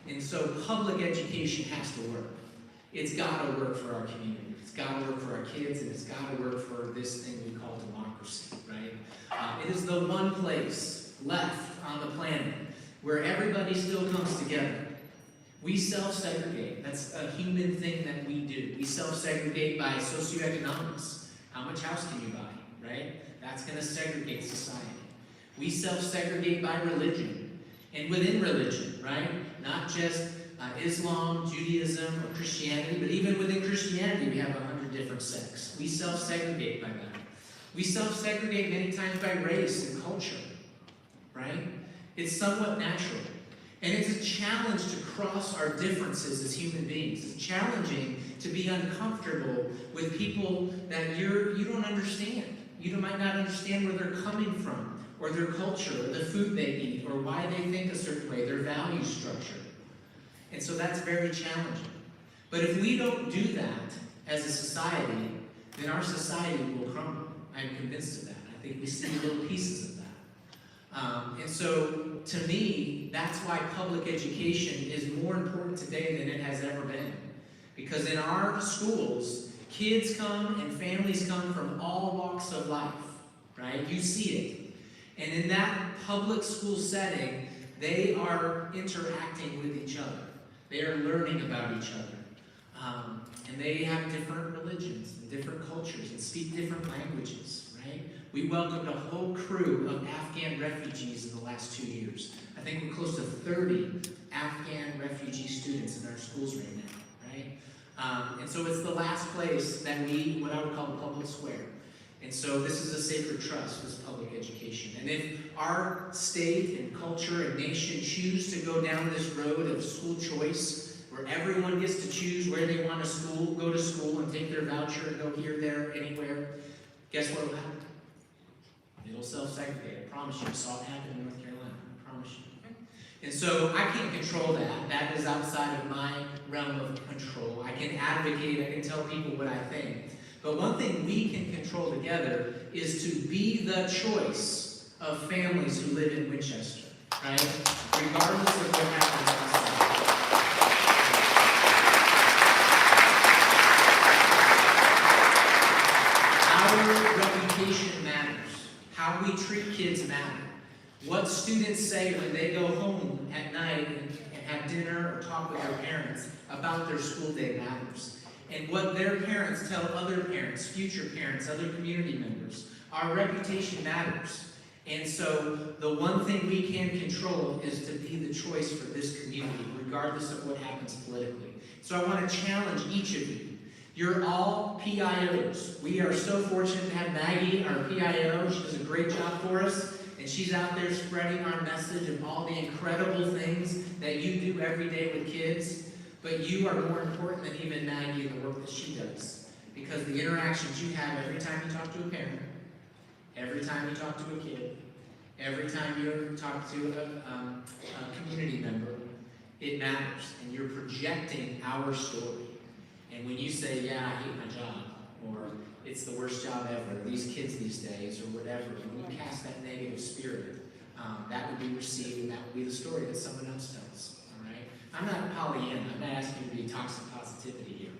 And so public education has to work. It's got to work for our community. It's got to work for our kids, and it's got to work for this thing we call democracy, right? It is the one place left on the planet where everybody still comes together. We self-segregate. That's a human thing that we do. We self-segregate by socioeconomics. How much house can you buy, right? That's going to segregate society. We self-segregate by religion. And within religion, right? Not just Islam, Judaism, or Christianity, but even within Christianity, we have 100 different sects. We self-segregate by that. We self-segregate many times by race and culture, right? It's somewhat natural. And it's a challenge to cross our differences as human beings. It's challenging to be uncomfortable with people that you don't understand. You might not understand where they're coming from, or their culture, or the food they eat, or why they think a certain way, their value structure. And so that's very challenging. But if we don't do that as a society, then our society will crumble. I'm convinced of that. I think we see little pieces of that. And so, to me, that's why public education is more important today than it has ever been. Because in our schools, kids come and families come from all walks of life, right? You see it. And in that public school setting, they are interacting with each other. They are learning about each other. And they have different religions and different cultures and speak different languages, right? We welcomed a whole crew of Afghan refugees in the last 2 years. I think we're close to 30 Afghan refugee students in our schools right now, right? And so it's the last place that what I would call the public square. And so this is a sacred trust, this public education. And if our state and culture and nation choose to go down this road of school choice, where everyone gets to choose where they want to go to school and take their voucher and go here, there, anywhere, guess what will happen? It'll self-segregate. I promise you. I saw it happen in North Carolina. I promise you. And so I can't control that. That is outside of my realm of control. I can advocate. I can tell people what I think. But one thing we can control together is to be the choice of families who live in Winchester, right? Regardless of what happens outside. Our reputation matters. How we treat kids matter. What students say when they go home at night and have dinner or talk with their parents about their school day matters. And what their parents tell other parents, future parents, other community members. Our reputation matters. And so the one thing we can control is to be the choice for this community, regardless of what happens politically. So I want to challenge each of you. You're all PIOs. We are so fortunate to have Maggie, our PIO. She does a great job for us. And she's out there spreading our message of all the incredible things that you do every day with kids. But you are more important than even Maggie and the work that she does. Because the interactions you have every time you talk to a parent, every time you talk to a kid, every time you talk to a community member, it matters. And you're projecting our story. And when you say, yeah, I hate my job, or it's the worst job ever, these kids these days, or whatever, when you cast that negative spirit, that would be received, and that would be the story that someone else tells. All right? I'm not Pollyanna. I'm not asking you to be toxic positivity here.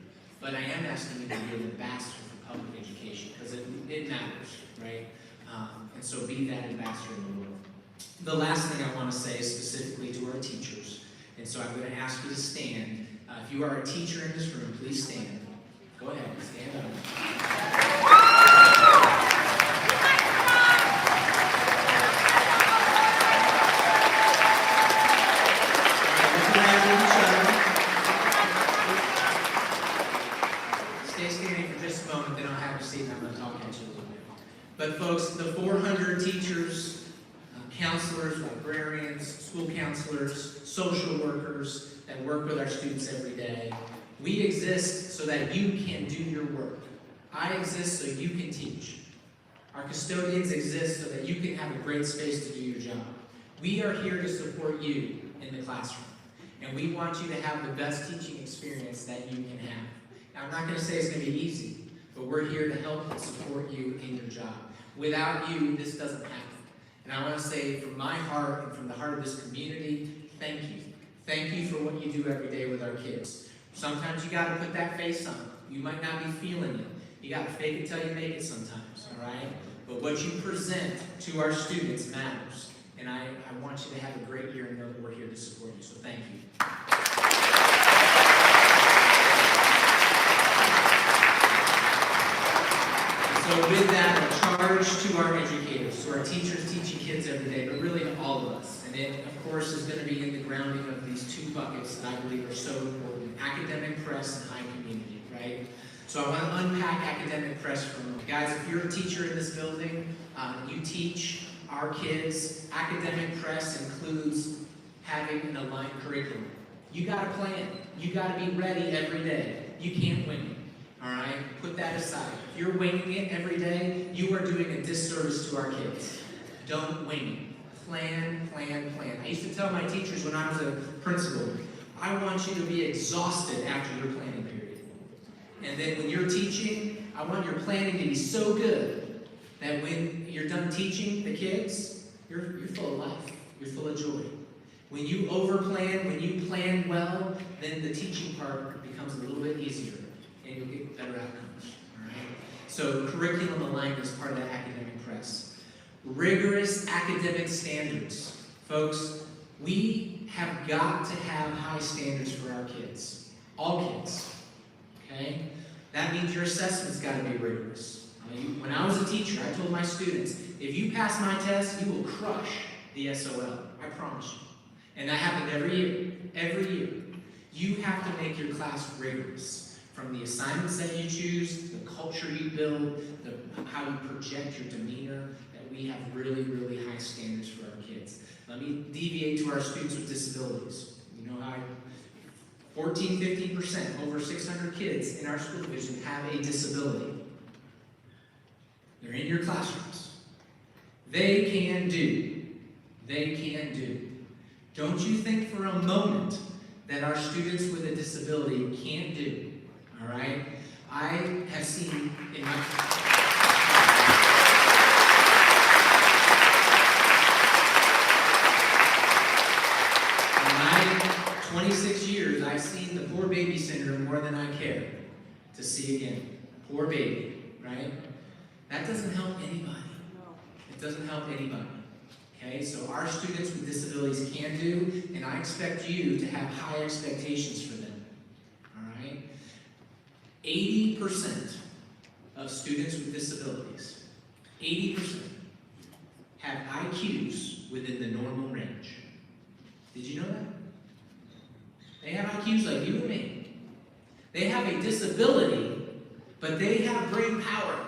But I am asking you to be an ambassador for public education, because it matters, right? And so be that ambassador in the world. The last thing I want to say is specifically to our teachers. And so I'm going to ask you to stand. If you are a teacher in this room, please stand. Go ahead, stand up. Stay standing for just a moment, then I'll have a seat and I'm going to talk at you a little bit. But folks, the 400 teachers, counselors, librarians, school counselors, social workers that work with our students every day, we exist so that you can do your work. I exist so you can teach. Our custodians exist so that you can have a great space to do your job. We are here to support you in the classroom. And we want you to have the best teaching experience that you can have. Now, I'm not going to say it's going to be easy, but we're here to help and support you in your job. Without you, this doesn't happen. And I want to say from my heart and from the heart of this community, thank you. Thank you for what you do every day with our kids. Sometimes you got to put that face on. You might not be feeling it. You got to fake it till you make it sometimes, all right? But what you present to our students matters. And I want you to have a great year and know that we're here to support you. So thank you. So with that, a charge to our educators, to our teachers teaching kids every day, but really to all of us. And it, of course, is going to be in the grounding of these two buckets that I believe are so important: academic press and high community, right? So I want to unpack academic press for a moment. Guys, if you're a teacher in this building, you teach our kids, academic press includes having an aligned curriculum. You got to plan. You got to be ready every day. You can't wing it. All right? Put that aside. If you're winging it every day, you are doing a disservice to our kids. Don't wing it. Plan, plan, plan. I used to tell my teachers when I was a principal, I want you to be exhausted after your planning period. And then when you're teaching, I want your planning to be so good that when you're done teaching the kids, you're full of life. You're full of joy. When you overplan, when you plan well, then the teaching part becomes a little bit easier, and you'll get better outcomes. All right? So curriculum alignment is part of that academic press. Rigorous academic standards. Folks, we have got to have high standards for our kids. All kids. Okay? That means your assessment's got to be rigorous. When I was a teacher, I told my students, if you pass my test, you will crush the SOL. I promise you. And that happened every year. Every year. You have to make your class rigorous. From the assignments that you choose, the culture you build, how you project your demeanor, that we have really, really high standards for our kids. Let me deviate to our students with disabilities. You know how 14, 15%, over 600 kids in our school division have a disability. They're in your classrooms. They can do. They can do. Don't you think for a moment that our students with a disability can't do. All right? I have seen in my 26 years, I've seen the poor baby syndrome more than I care to see again. Poor baby, right? That doesn't help anybody. It doesn't help anybody. Okay, so our students with disabilities can do, and I expect you to have high expectations for them. All right? 80% of students with disabilities, 80% have IQs within the normal range. Did you know that? They have IQs like you and me. They have a disability, but they have brain power.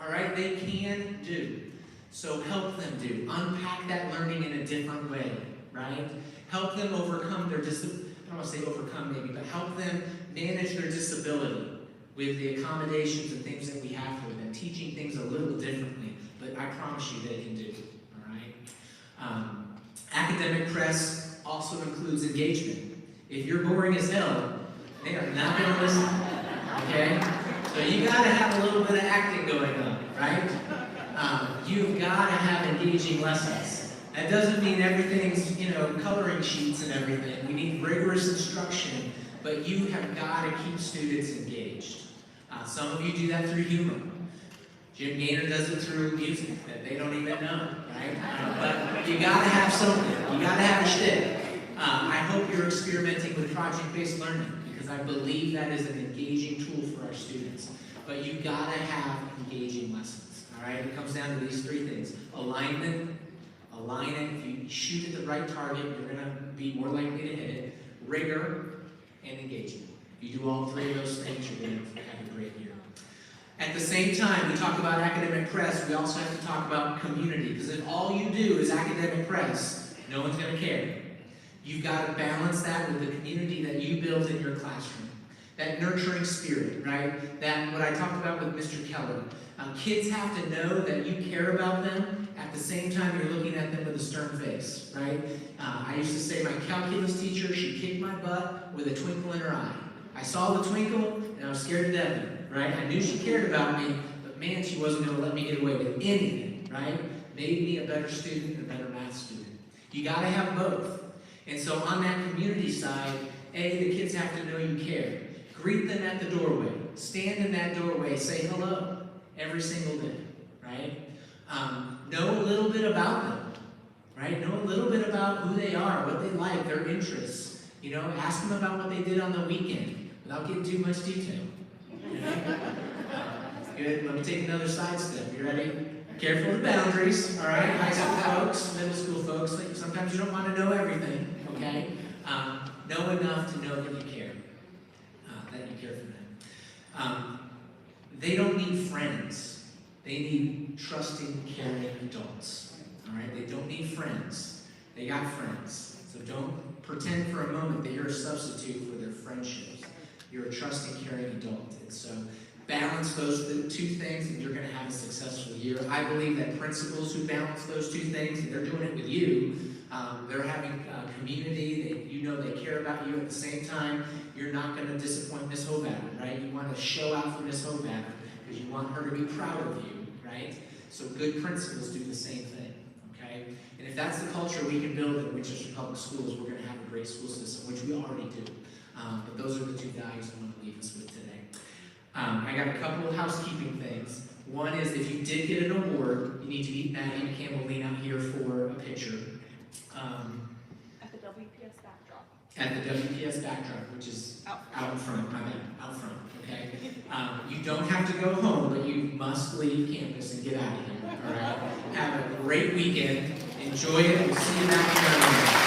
All right? They can do. So help them do. Unpack that learning in a different way, right? Help them overcome their disability. I don't want to say overcome maybe, but help them manage their disability with the accommodations and things that we have for them, teaching things a little differently, but I promise you they can do. All right? Academic press also includes engagement. If you're boring as hell, they are not going to listen. Okay? So you got to have a little bit of acting going on, right? You've got to have engaging lessons. That doesn't mean everything's, coloring sheets and everything. We need rigorous instruction, but you have got to keep students engaged. Some of you do that through humor. Jim Gaynor does it through music that they don't even know, right? But you got to have something. You got to have a shtick. I hope you're experimenting with project-based learning because I believe that is an engaging tool for our students. But you got to have engaging lessons. All right, it comes down to these three things. Alignment, align it. If you shoot at the right target, you're going to be more likely to hit it. Rigor and engagement. If you do all three of those things, you're going to have a great year. At the same time, we talk about academic press, we also have to talk about community. Because if all you do is academic press, no one's going to care. You've got to balance that with the community that you build in your classroom. That nurturing spirit, right? That what I talked about with Mr. Keller. Kids have to know that you care about them. At the same time, you're looking at them with a stern face, right? I used to say my calculus teacher, she kicked my butt with a twinkle in her eye. I saw the twinkle, and I was scared to death of her, right? I knew she cared about me, but man, she wasn't going to let me get away with anything, right? Made me a better student and a better math student. You got to have both. And so on that community side, the kids have to know you care. Greet them at the doorway. Stand in that doorway. Say hello every single day, right? Know a little bit about them, right? Know a little bit about who they are, what they like, their interests. You know, ask them about what they did on the weekend without getting too much detail. You know? Good, let me take another side step. You ready? Careful of the boundaries, all right? High school folks, middle school folks, like, sometimes you don't want to know everything, okay? Know enough to know that you care for them. They don't need friends. They need trusting, caring adults, all right? They don't need friends. They got friends. So don't pretend for a moment that you're a substitute for their friendships. You're a trusting, caring adult. And so balance those two things and you're going to have a successful year. I believe that principals who balance those two things, and they're doing it with you, they're having community, they care about you at the same time. You're not going to disappoint Miss Hovatter, right? You want to show out for Miss Hovatter because you want her to be proud of you, right? So good principals do the same thing, okay? And if that's the culture we can build in Winchester Public Schools, we're going to have a great school system, which we already do. But those are the two values I want to leave us with today. I got a couple of housekeeping things. One is if you did get an award, you need to meet Maddie and Campbell out here for a picture. At the WPS backdrop. At the WPS backdrop, which is out in front, my bad, out front, okay? You don't have to go home, but you must leave campus and get out of here, all right? Have a great weekend. Enjoy it. We'll see you back here on Monday.